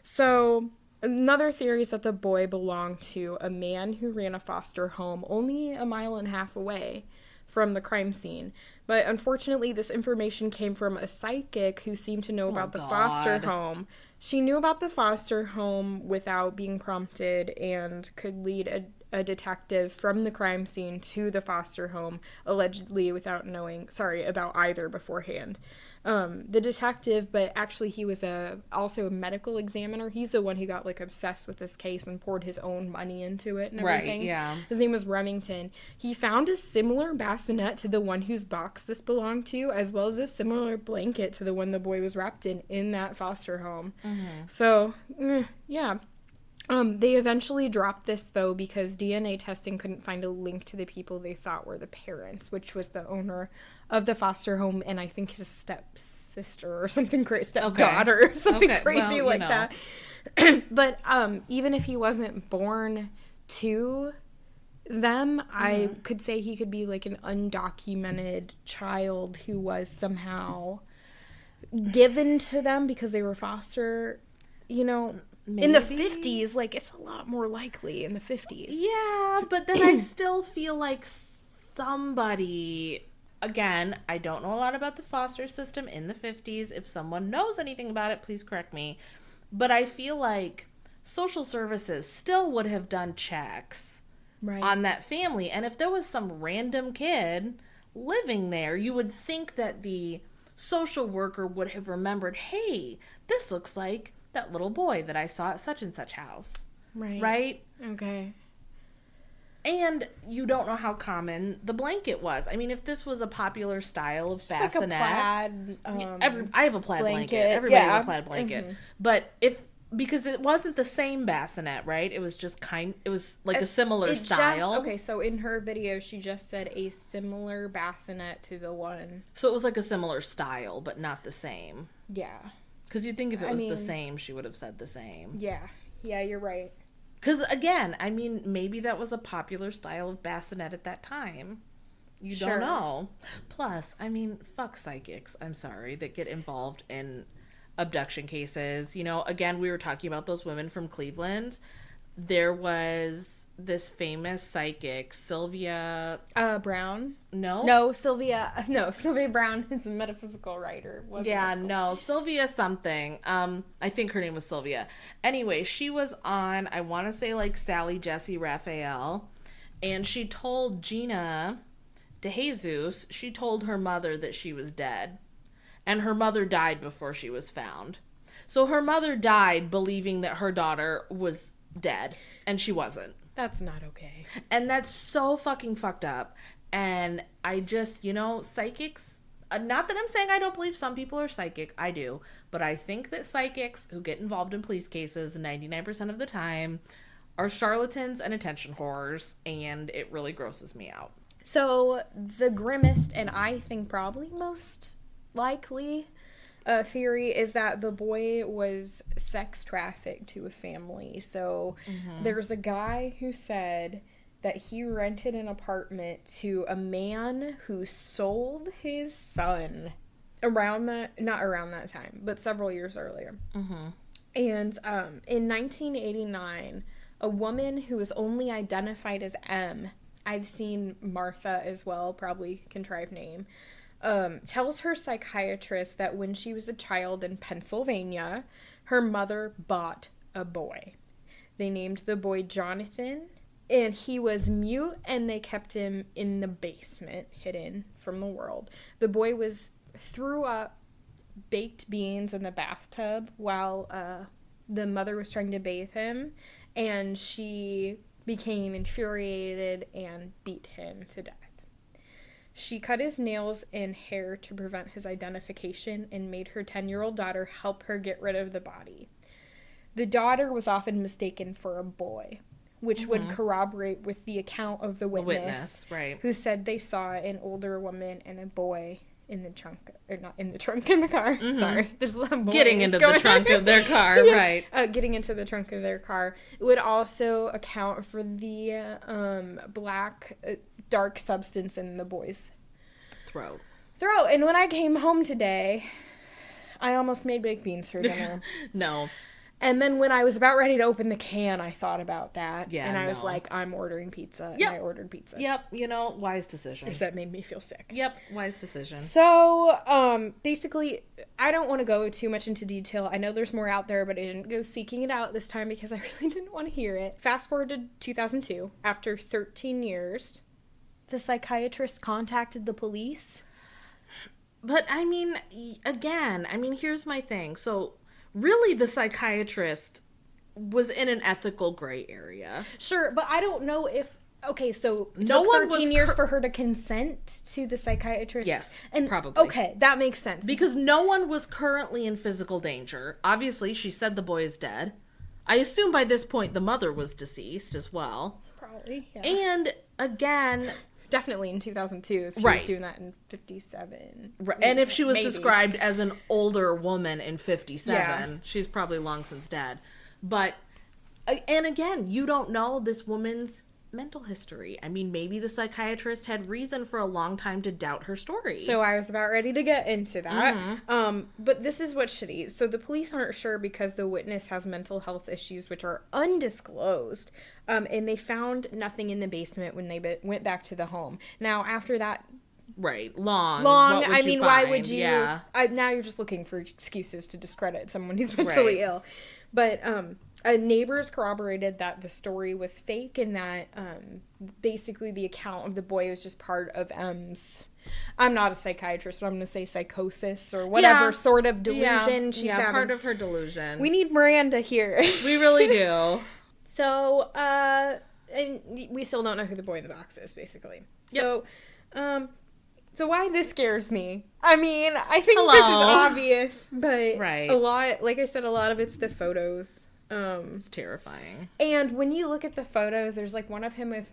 So, another theory is that the boy belonged to a man who ran a foster home only a mile and a half away from the crime scene. But unfortunately, this information came from a psychic who seemed to know about the foster home. She knew about the foster home without being prompted and could lead a detective from the crime scene to the foster home, allegedly without knowing, about either beforehand. The detective, but actually he was also a medical examiner. He's the one who got, like, obsessed with this case and poured his own money into it and everything. Right, yeah. His name was Remington. He found a similar bassinet to the one whose box this belonged to, as well as a similar blanket to the one the boy was wrapped in that foster home. Mm-hmm. So, yeah. They eventually dropped this, though, because DNA testing couldn't find a link to the people they thought were the parents, which was the owner of the foster home and I think his stepsister or something crazy, stepdaughter or something crazy like that. But even if he wasn't born to them, I could say he could be, like, an undocumented child who was somehow given to them because they were foster, you know. Maybe. In the 50s, like, it's a lot more likely in the 50s. Yeah, but then I still feel like somebody, again, I don't know a lot about the foster system in the 50s. If someone knows anything about it, please correct me. But I feel like social services still would have done checks on that family. And if there was some random kid living there, you would think that the social worker would have remembered, hey, this looks like that little boy that I saw at such and such house. Right? Okay. And you don't know how common the blanket was. I mean, if this was a popular style of bassinet. Like a plaid. I have a plaid blanket. Everybody has a plaid blanket. Mm-hmm. But because it wasn't the same bassinet, right? It was just it was like a similar style. Okay, so in her video, she just said a similar bassinet to the one. So it was like a similar style, but not the same. Yeah. Because you'd think if it was the same, she would have said the same. Yeah. Yeah, you're right. Because, again, I mean, maybe that was a popular style of bassinet at that time. You don't know. Plus, I mean, fuck psychics, I'm sorry, that get involved in abduction cases. You know, again, we were talking about those women from Cleveland. There was this famous psychic, Sylvia... Brown? No? Sylvia Brown is a metaphysical writer. Sylvia something. I think her name was Sylvia. Anyway, she was on, I want to say, like, Sally Jesse Raphael, and she told Gina DeJesus, she told her mother that she was dead, and her mother died before she was found. So her mother died believing that her daughter was dead, and she wasn't. That's not okay. And that's so fucking fucked up. And I just, psychics, not that I'm saying I don't believe some people are psychic, I do, but I think that psychics who get involved in police cases 99% of the time are charlatans and attention whores, and it really grosses me out. So the grimmest, and I think probably most likely theory, is that the boy was sex trafficked to a family. So there's a guy who said that he rented an apartment to a man who sold his son not around that time, but several years earlier. Mm-hmm. And in 1989, a woman who was only identified as M, I've seen Martha as well, probably contrived name, tells her psychiatrist that when she was a child in Pennsylvania, her mother bought a boy. They named the boy Jonathan, and he was mute, and they kept him in the basement, hidden from the world. The boy threw up baked beans in the bathtub while the mother was trying to bathe him, and she became infuriated and beat him to death. She cut his nails and hair to prevent his identification and made her 10-year-old daughter help her get rid of the body. The daughter was often mistaken for a boy, which would corroborate with the account of the witness, right, who said they saw an older woman and a boy in the trunk, or not in the trunk, in the car. Mm-hmm. Sorry. There's a lot of getting into the trunk of their car, yeah. Right. Getting into the trunk of their car. It would also account for the black, dark substance in the boy's throat. And when I came home today, I almost made baked beans for dinner. No. And then when I was about ready to open the can, I thought about that. Yeah, and I was like, I'm ordering pizza. Yep. And I ordered pizza. Yep. Wise decision. Because that made me feel sick. Yep. Wise decision. So, basically, I don't want to go too much into detail. I know there's more out there, but I didn't go seeking it out this time because I really didn't want to hear it. Fast forward to 2002. After 13 years, the psychiatrist contacted the police. But, again, here's my thing. So, really, the psychiatrist was in an ethical gray area. Sure, but I don't know if... Okay, so it took 13 years for her to consent to the psychiatrist? Yes, and probably. Okay, that makes sense. Because no one was currently in physical danger. Obviously, she said the boy is dead. I assume by this point the mother was deceased as well. Probably, yeah. And, again... Definitely in 2002, if she was doing that in 57. Right. And if she was described as an older woman in 57, she's probably long since dead. But, and again, you don't know this woman's mental history. Maybe the psychiatrist had reason for a long time to doubt her story. So I was about ready to get into that. Mm-hmm. But this is what's shitty. So the police aren't sure because the witness has mental health issues which are undisclosed. And they found nothing in the basement when they went back to the home. Now, after that... Right. Long. Why would you... Yeah. Now you're just looking for excuses to discredit someone who's mentally ill. But neighbors corroborated that the story was fake and that basically the account of the boy was just part of M's... I'm not a psychiatrist, but I'm going to say psychosis or whatever sort of delusion she's having. Part of her delusion. We need Miranda here. We really do. So, and we still don't know who the boy in the box is, basically. Yep. So why this scares me? I think this is obvious, but a lot, like I said, a lot of it's the photos. It's terrifying. And when you look at the photos, there's one of him with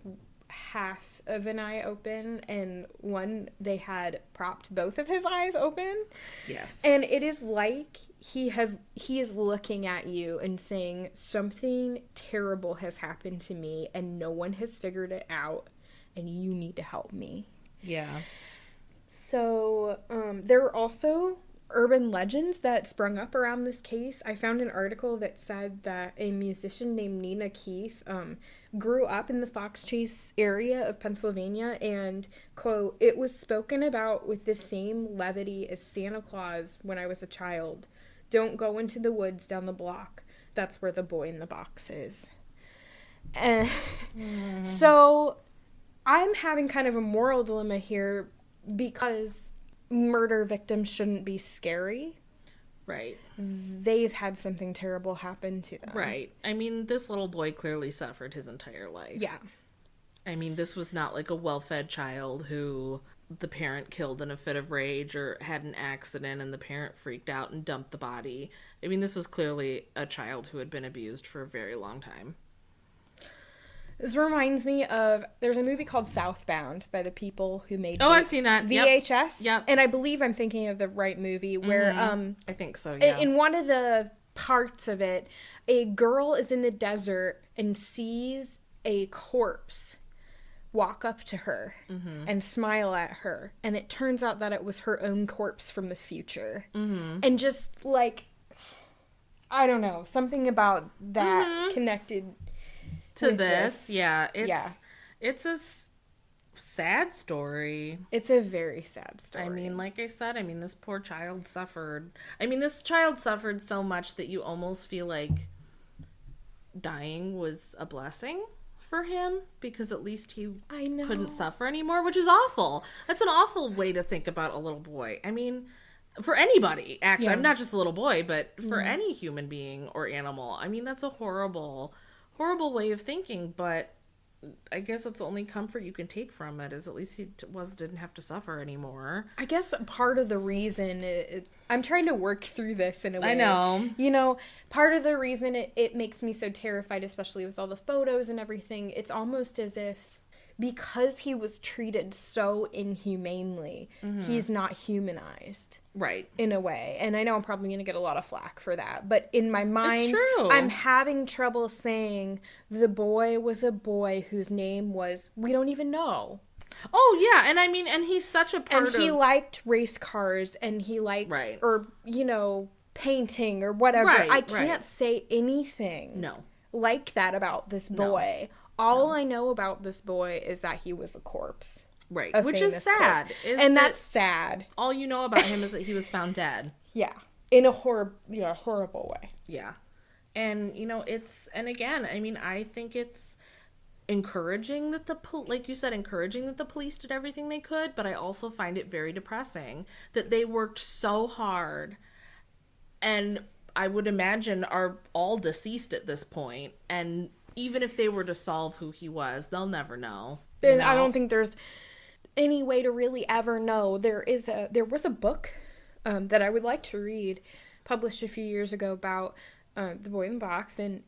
half of an eye open, and one they had propped both of his eyes open. Yes. And it is like he is looking at you and saying, something terrible has happened to me and no one has figured it out and you need to help me. Yeah. So, there are also urban legends that sprung up around this case. I found an article that said that a musician named Nina Keith grew up in the Fox Chase area of Pennsylvania and, quote, it was spoken about with the same levity as Santa Claus when I was a child. Don't go into the woods down the block. That's where the boy in the box is. So I'm having kind of a moral dilemma here because murder victims shouldn't be scary. Right. They've had something terrible happen to them. Right. This little boy clearly suffered his entire life. Yeah. This was not like a well-fed child who the parent killed in a fit of rage or had an accident and the parent freaked out and dumped the body. This was clearly a child who had been abused for a very long time. This reminds me of, there's a movie called Southbound by the people who made I've seen that. VHS. Yep. And I believe I'm thinking of the right movie where I think so, yeah. In one of the parts of it, a girl is in the desert and sees a corpse walk up to her and smile at her, and it turns out that it was her own corpse from the future. And just I don't know, something about that connected to this. Yeah, it's a sad story. It's a very sad story. Like I said, this poor child suffered. This child suffered so much that you almost feel like dying was a blessing for him, because at least he couldn't suffer anymore, which is awful. That's an awful way to think about a little boy. For anybody, actually. Not just a little boy, but for any human being or animal. That's a horrible, horrible way of thinking, but I guess that's the only comfort you can take from it, is at least he didn't have to suffer anymore. I guess part of the reason I'm trying to work through this in a way. I know. Part of the reason it makes me so terrified, especially with all the photos and everything, it's almost as if because he was treated so inhumanely, he's not humanized. Right. In a way. And I know I'm probably going to get a lot of flack for that. But in my mind, true. I'm having trouble saying the boy was a boy whose name was, we don't even know. Oh, yeah. And I mean, and he's such a part of... And he liked race cars, and he liked, Right. or, you know, painting or whatever. Right, I can't right. say anything No. like that about this boy. All I know about this boy is that he was a corpse. Right. A Which is famous sad. corpse. Is And that that's sad. all you know about him is that he was found dead. Yeah. In a horrible way. Yeah. And, you know, it's... And again, I mean, I think it's encouraging that like you said, encouraging that the police did everything they could, but I also find it very depressing that they worked so hard and I would imagine are all deceased at this point, and even if they were to solve who he was, they'll never know. And I don't think there's any way to really ever know. There was a book that I would like to read, published a few years ago, about the boy in the box, and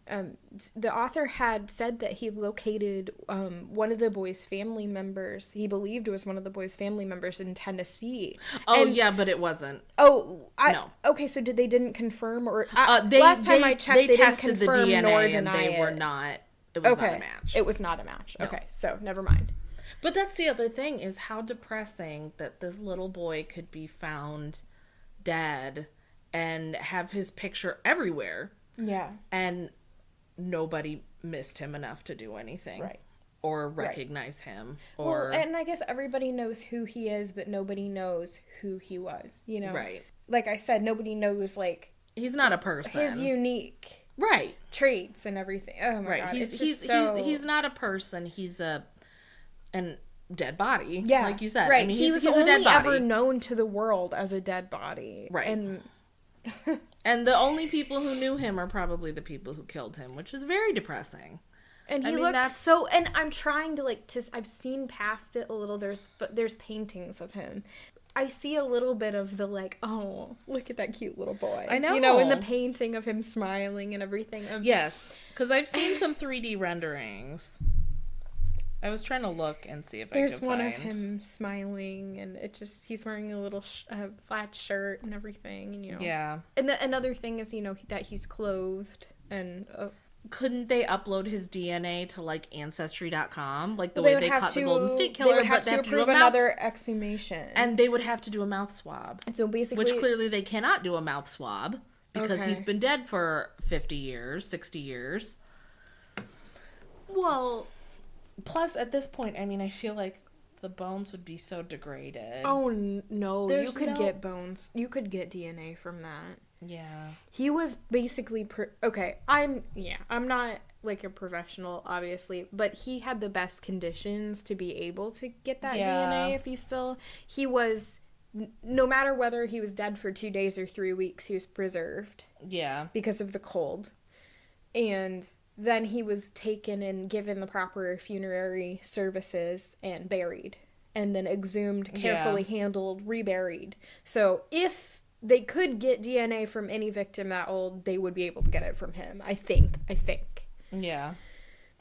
the author had said that he located one of the boy's family members. He believed it was one of the boy's family members in Tennessee. Oh, yeah, but it wasn't. Oh, no. Okay, so they didn't confirm, or last time I checked, they didn't tested confirm the DNA nor and deny they it. were not. It was not a match. It was not a match. No. Okay, so never mind. But that's the other thing, is how depressing that this little boy could be found dead and have his picture everywhere. Yeah. And nobody missed him enough to do anything. Right. Or recognize him. Or... Well, and I guess everybody knows who he is, but nobody knows who he was, you know? Right. Like I said, nobody knows, like... He's not a person. His unique... Right. Traits and everything. Oh my God. He's not a person. He's a dead body. Yeah. Like you said. Right. I mean, he was he's a dead only body. ever known to the world as a dead body. Right. And... And the only people who knew him are probably the people who killed him, which is very depressing. And he looked so... And I'm trying to, I've seen past it a little. There's paintings of him. I see a little bit of the, oh, look at that cute little boy. I know. You know, in the painting of him smiling and everything. Yes. Because I've seen some 3D renderings. I was trying to look and see if I could find... There's one of him smiling, and he's wearing a little flat shirt and everything, and, you know. Yeah. And another thing is, you know, that he's clothed, and... Couldn't they upload his DNA to, Ancestry.com? Like, the way they caught the Golden State Killer, they would have to approve another exhumation. And they would have to do a mouth swab. So basically... Which clearly they cannot do a mouth swab, because he's been dead for 50 years, 60 years. Well... Plus, at this point, I mean, I feel like the bones would be so degraded. Oh, no. You could get bones. You could get DNA from that. Yeah. He was basically... I'm not, a professional, obviously, but he had the best conditions to be able to get that DNA if he was... No matter whether he was dead for 2 days or 3 weeks, he was preserved. Yeah. Because of the cold. And... Then he was taken and given the proper funerary services and buried. And then exhumed, carefully handled, reburied. So if they could get DNA from any victim that old, they would be able to get it from him. I think. Yeah.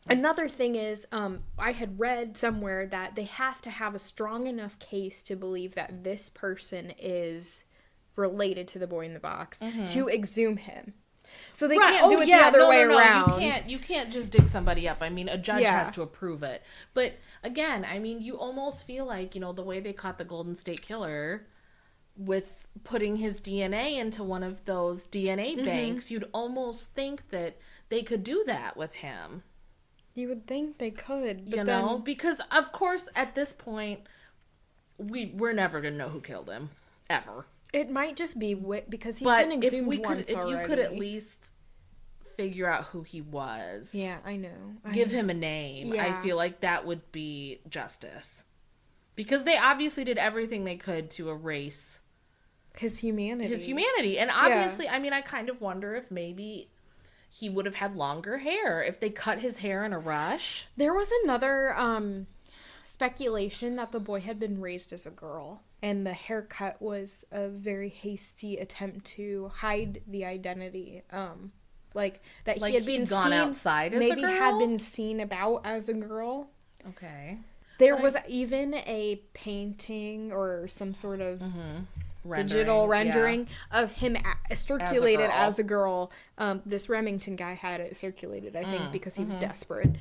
Another thing is, I had read somewhere that they have to have a strong enough case to believe that this person is related to the boy in the box to exhume him. So they can't do it the other way around. You can't just dig somebody up. I mean, a judge has to approve it. But again, I mean, you almost feel like, you know, the way they caught the Golden State Killer with putting his DNA into one of those DNA banks, you'd almost think that they could do that with him. You would think they could, but know, because of course at this point we're never going to know who killed him ever. It might just be because he's been exhumed once already. If you could at least figure out who he was. Yeah, I know. Give him a name. Yeah. I feel like that would be justice. Because they obviously did everything they could to erase his humanity. And obviously, I mean, I kind of wonder if maybe he would have had longer hair if they cut his hair in a rush. There was another speculation that the boy had been raised as a girl. And the haircut was a very hasty attempt to hide the identity. He had been gone seen, outside as maybe a girl? had been seen about as a girl. Okay. There was even a painting or some sort of digital rendering of him circulated as a girl. This Remington guy had it circulated, I think, because he was desperate.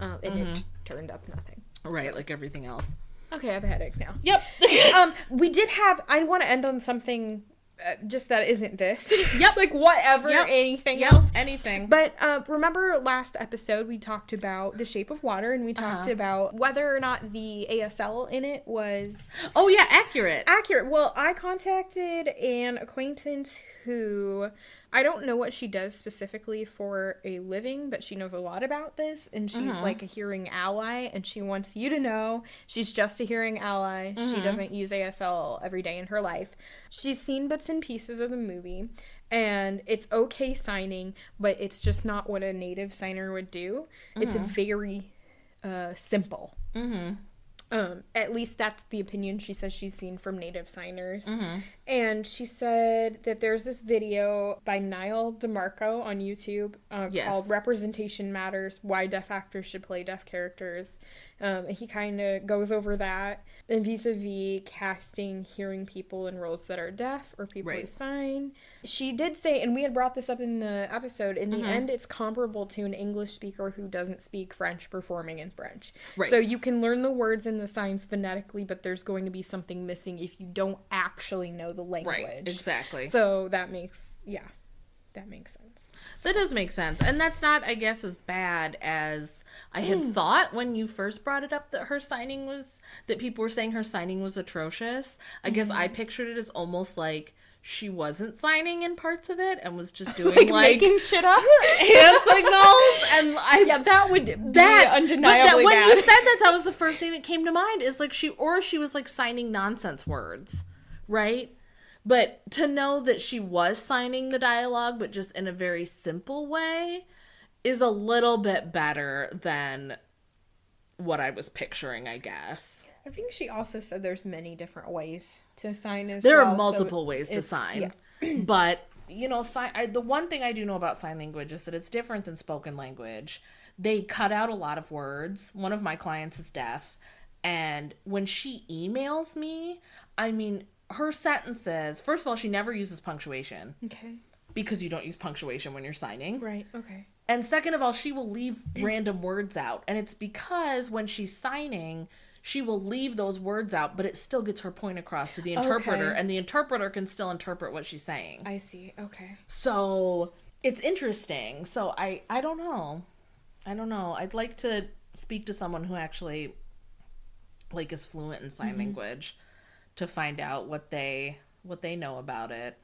And it turned up nothing. Right, like everything else. Okay, I have a headache now. Yep. We did have... I want to end on something... just that isn't this. Yep. Like, whatever, anything else. Anything. But remember last episode we talked about The Shape of Water, and we talked about whether or not the ASL in it was... Oh, yeah, accurate. Accurate. Well, I contacted an acquaintance who... I don't know what she does specifically for a living, but she knows a lot about this, and she's like a hearing ally, and she wants you to know she's just a hearing ally. She doesn't use ASL every day in her life. She's seen bits and pieces of the movie, and it's okay signing, but it's just not what a native signer would do. It's very simple. At least that's the opinion she says she's seen from native signers. And she said that there's this video by Niall DeMarco on YouTube called Representation Matters, Why Deaf Actors Should Play Deaf Characters. He kind of goes over that and vis-a-vis casting hearing people in roles that are deaf or people who sign. She did say, and we had brought this up in the episode, in the end it's comparable to an English speaker who doesn't speak French performing in French. So you can learn the words and the signs phonetically, but there's going to be something missing if you don't actually know the language. Right, exactly. So that makes sense. So it does make sense. And that's not, I guess, as bad as I had thought when you first brought it up, that people were saying her signing was atrocious. I guess I pictured it as almost like she wasn't signing in parts of it and was just doing like making shit up, hand signals, and that would be undeniably when bad. you said that was the first thing that came to mind, is like she was like signing nonsense words, right? But to know that she was signing the dialogue, but just in a very simple way, is a little bit better than what I was picturing, I guess. I think she also said there's many different ways to sign as there well. There are multiple ways to sign. Yeah. But, the one thing I do know about sign language is that it's different than spoken language. They cut out a lot of words. One of my clients is deaf. And when she emails me, her sentences, first of all, she never uses punctuation. Okay. Because you don't use punctuation when you're signing. Right, okay. And second of all, she will leave random words out. And it's because when she's signing, she will leave those words out, but it still gets her point across to the interpreter. Okay. And the interpreter can still interpret what she's saying. I see, okay. So, it's interesting. So, I don't know. I'd like to speak to someone who actually, is fluent in sign language, to find out what they know about it.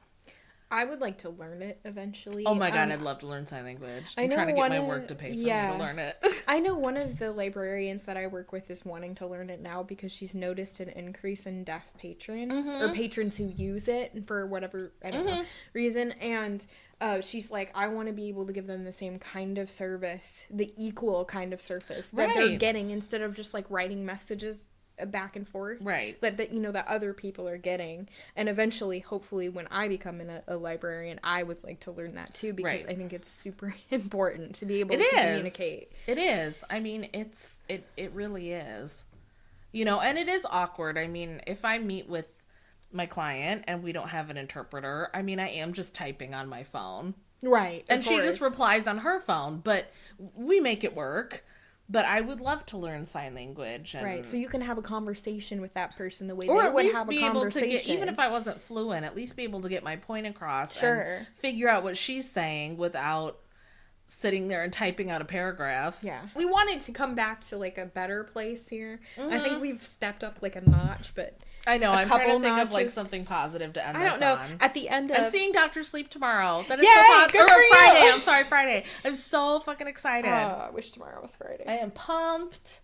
I would like to learn it eventually. Oh my god, I'd love to learn sign language. I'm trying to get my work to pay for me to learn it. I know one of the librarians that I work with is wanting to learn it now because she's noticed an increase in deaf patrons or patrons who use it for whatever, I don't know, reason. And she's like, I want to be able to give them the same kind of service, the equal kind of service that they're getting, instead of just writing messages back and forth, right? That that other people are getting. And eventually, hopefully, when I become a librarian, I would like to learn that too, because I think it's super important to be able to communicate. It is. It really is. And it is awkward. If I meet with my client and we don't have an interpreter, I am just typing on my phone, right? And she just replies on her phone, but we make it work. But I would love to learn sign language. Right, so you can have a conversation with that person the way they would have a conversation. Or at least be able to get, even if I wasn't fluent, at least be able to get my point across. Sure. And figure out what she's saying without sitting there and typing out a paragraph. Yeah. We wanted to come back to a better place here. I think we've stepped up a notch, but... I know, I'm trying to think of something positive to end this on. I don't know. At the end of... I'm seeing Dr. Sleep tomorrow. That is so positive. Or Friday. I'm sorry, Friday. I'm so fucking excited. I wish tomorrow was Friday. I am pumped.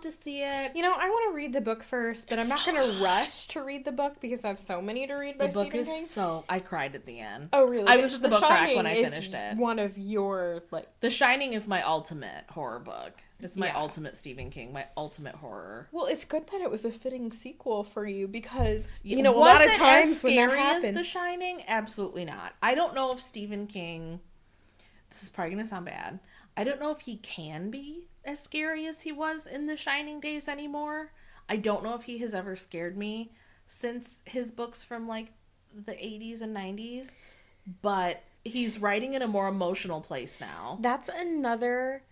To see it. I want to read the book first, but I'm not going to rush to read the book because I have so many to read by Stephen King. The book is so... I cried at the end. Oh, really? I was at the book rack when I finished it. One of your, The Shining is my ultimate horror book. It's my ultimate Stephen King, my ultimate horror. Well, it's good that it was a fitting sequel for you because, a lot of times when that happens... Was it as scary as The Shining? Absolutely not. I don't know if Stephen King... This is probably going to sound bad. I don't know if he can be as scary as he was in the Shining days anymore. I don't know if he has ever scared me since his books from, like, the 80s and 90s, but he's writing in a more emotional place now. That's another...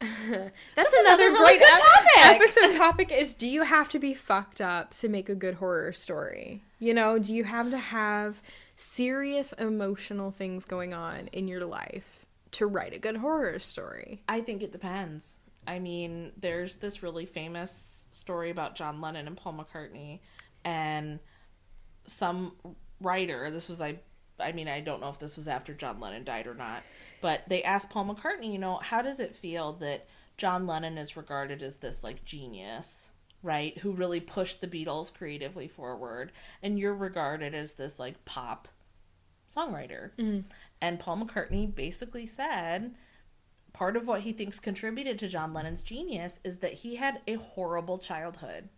That's another really great good topic. episode topic is, do you have to be fucked up to make a good horror story? You know, do you have to have serious emotional things going on in your life to write a good horror story? I think it depends. I mean, there's this really famous story about John Lennon and Paul McCartney, and some writer, this was, I don't know if this was after John Lennon died or not, but they asked Paul McCartney, you know, how does it feel that John Lennon is regarded as this, like, genius, right, who really pushed the Beatles creatively forward, and you're regarded as this, like, pop songwriter? Mm. And Paul McCartney basically said part of what he thinks contributed to John Lennon's genius is that he had a horrible childhood,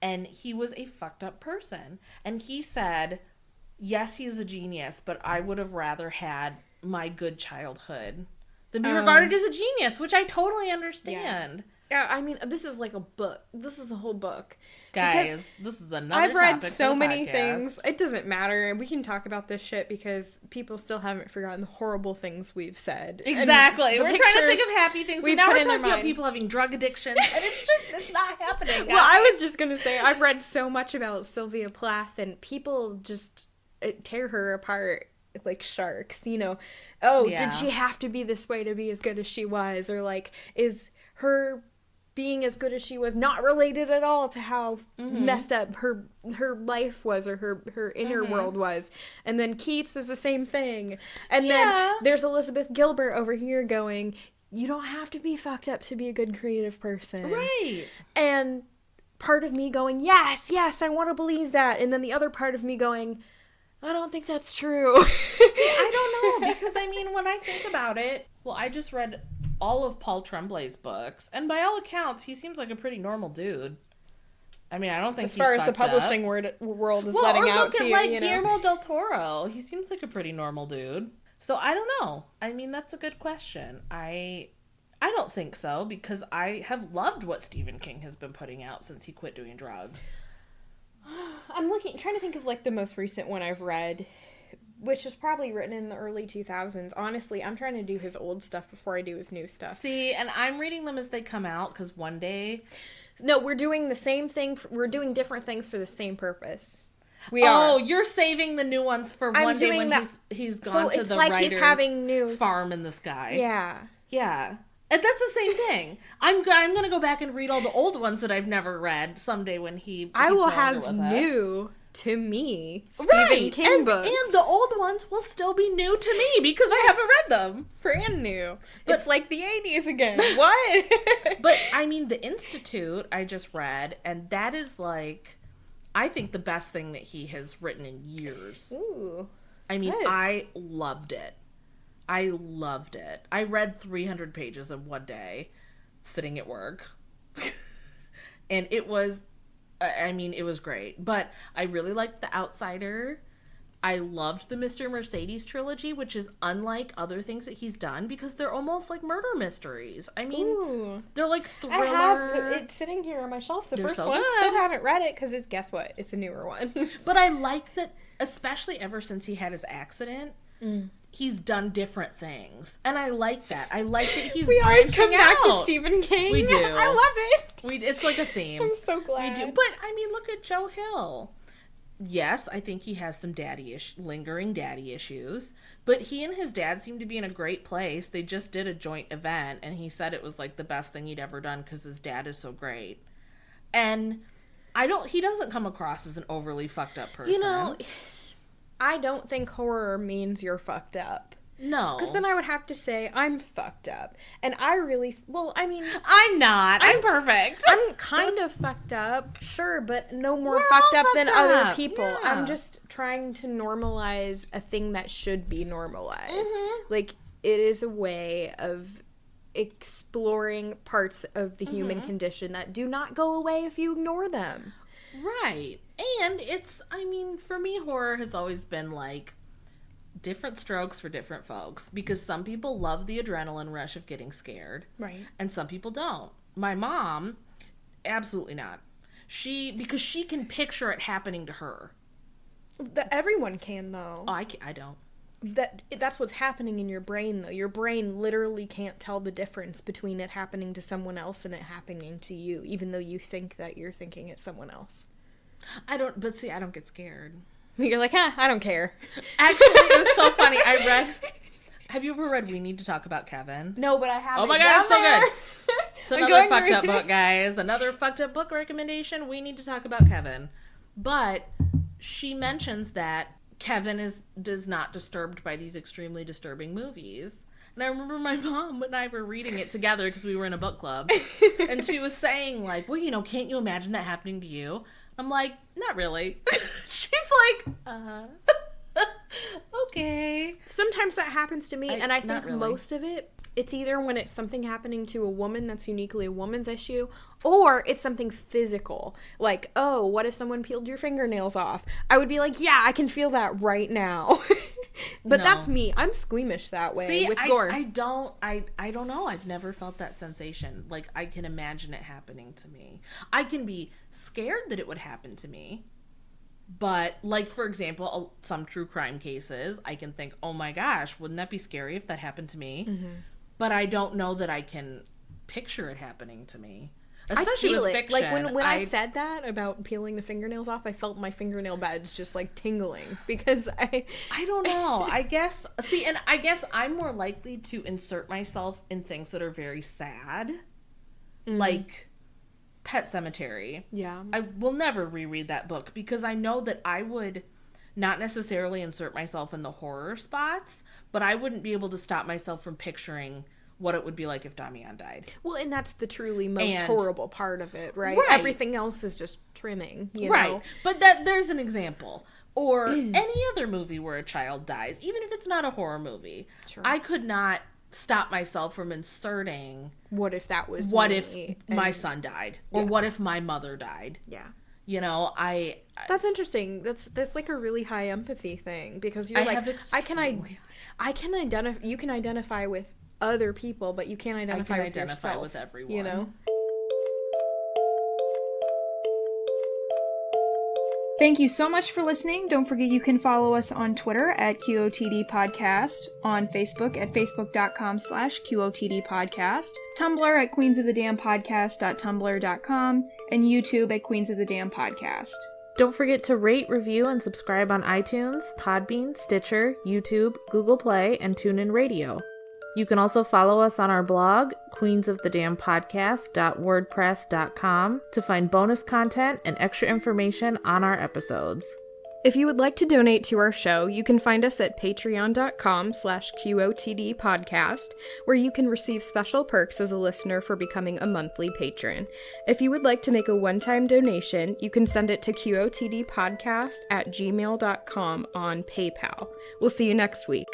and he was a fucked up person. And he said, yes, he's a genius, but I would have rather had my good childhood than be regarded as a genius, which I totally understand. Yeah, I mean, this is like a book. This is a whole book. Guys, this is another I've read topic so for the many podcast. things. It doesn't matter. We can talk about this shit because people still haven't forgotten the horrible things we've said. Exactly. We're trying to think of happy things. So now we're talking about mind. people having drug addictions, and it's not happening. Well, I was just going to say, I've read so much about Sylvia Plath, and people just tear her apart like sharks, you know. Did she have to be this way to be as good as she was? Or, like, is her being as good as she was not related at all to how messed up her life was, or her inner world was? And then Keats is the same thing. And then there's Elizabeth Gilbert over here going, you don't have to be fucked up to be a good creative person. Right. And part of me going, yes, I want to believe that. And then the other part of me going, I don't think that's true. See, I don't know, because, I mean, when I think about it, well, I just read all of Paul Tremblay's books, and by all accounts, he seems like a pretty normal dude. I mean, I don't think as far as the publishing world is letting out to you, like, you know? Guillermo del Toro. He seems like a pretty normal dude. So, I don't know. I mean, that's a good question. I don't think so, because I have loved what Stephen King has been putting out since he quit doing drugs. I'm trying to think of, like, the most recent one I've read, which is probably written in the early 2000s. Honestly, I'm trying to do his old stuff before I do his new stuff. See, and I'm reading them as they come out, because one day... No, we're doing the same thing. We're doing different things for the same purpose. We are. Oh, you're saving the new ones for one day when he's gone to the like writer's farm in the sky. Yeah. Yeah. And that's the same thing. I'm going to go back and read all the old ones that I've never read someday when I will have new to me Stephen King books. And the old ones will still be new to me because I haven't read them. Brand new. But it's like the 80s again. What? But, I mean, The Institute I just read, and that is, like, I think the best thing that he has written in years. Ooh. I mean, good. I loved it. I read 300 pages in one day, sitting at work. And it was great. But I really liked The Outsider. I loved the Mr. Mercedes trilogy, which is unlike other things that he's done, because they're almost like murder mysteries. I mean, they're like thriller. I have it sitting here on my shelf. The first one. Good. Still haven't read it, because guess what? It's a newer one. But I like that, especially ever since he had his accident, he's done different things, and I like that. I like that he's we always come back out. to Stephen King. We do. I love it. It's like a theme. I'm so glad. We do. But I mean, look at Joe Hill. Yes, I think he has some lingering daddy issues, but he and his dad seem to be in a great place. They just did a joint event, and he said it was like the best thing he'd ever done because his dad is so great. And he doesn't come across as an overly fucked up person. You know, I don't think horror means you're fucked up. No. Because then I would have to say, I'm fucked up. And I'm not. I'm perfect. I'm kind of fucked up, sure, but no more fucked up than other people. Yeah. I'm just trying to normalize a thing that should be normalized. Mm-hmm. Like, it is a way of exploring parts of the human condition that do not go away if you ignore them. Right. And for me, horror has always been like different strokes for different folks, because some people love the adrenaline rush of getting scared. Right. And some people don't. My mom, absolutely not. Because she can picture it happening to her. Everyone can, though. Oh, I don't. That's what's happening in your brain, though. Your brain literally can't tell the difference between it happening to someone else and it happening to you, even though you think that you're thinking it's someone else. I don't get scared. You're like, I don't care. Actually, it was so funny. Have you ever read We Need to Talk About Kevin? No, but I haven't. Oh my god, it's so good. It's another fucked up book, guys. Another fucked up book recommendation. We Need to Talk About Kevin. But she mentions that Kevin is not disturbed by these extremely disturbing movies. And I remember my mom and I were reading it together because we were in a book club. And she was saying, like, well, can't you imagine that happening to you? I'm like, not really. She's like, okay. Sometimes that happens to me, and I think really. most of it's either when it's something happening to a woman that's uniquely a woman's issue, or it's something physical. Like, oh, what if someone peeled your fingernails off? I would be like, yeah, I can feel that right now. But that's me. I'm squeamish that way with gore. I don't know. I've never felt that sensation. Like, I can imagine it happening to me. I can be scared that it would happen to me. But, like, for example, some true crime cases, I can think, oh my gosh, wouldn't that be scary if that happened to me? Mm-hmm. But I don't know that I can picture it happening to me. Especially with fiction. Like, when I said that about peeling the fingernails off, I felt my fingernail beds just, like, tingling. Because I don't know. I guess I'm more likely to insert myself in things that are very sad. Mm. Like Pet Sematary. Yeah. I will never reread that book because I know that I would not necessarily insert myself in the horror spots, but I wouldn't be able to stop myself from picturing what it would be like if Damian died. Well, and that's the truly most horrible part of it, right? Everything else is just trimming, you know? But there's an example. Or any other movie where a child dies, even if it's not a horror movie. Sure. I could not stop myself from inserting, what if that was what me? If my son died? Or what if my mother died? Yeah. You know, that's interesting. That's like a really high empathy thing, because you're like, I can identify. You can identify with other people, but you can't identify with yourself. With everyone. You know. Thank you so much for listening. Don't forget you can follow us on Twitter at QOTD Podcast, on Facebook at facebook.com/QOTD Podcast, Tumblr at queensofthedamnpodcast.tumblr.com, and YouTube at Queens of the Damn Podcast. Don't forget to rate, review, and subscribe on iTunes, Podbean, Stitcher, YouTube, Google Play, and TuneIn Radio. You can also follow us on our blog, queensofthedamnpodcast.wordpress.com, to find bonus content and extra information on our episodes. If you would like to donate to our show, you can find us at patreon.com/QOTD podcast, where you can receive special perks as a listener for becoming a monthly patron. If you would like to make a one-time donation, you can send it to QOTDpodcast@gmail.com on PayPal. We'll see you next week.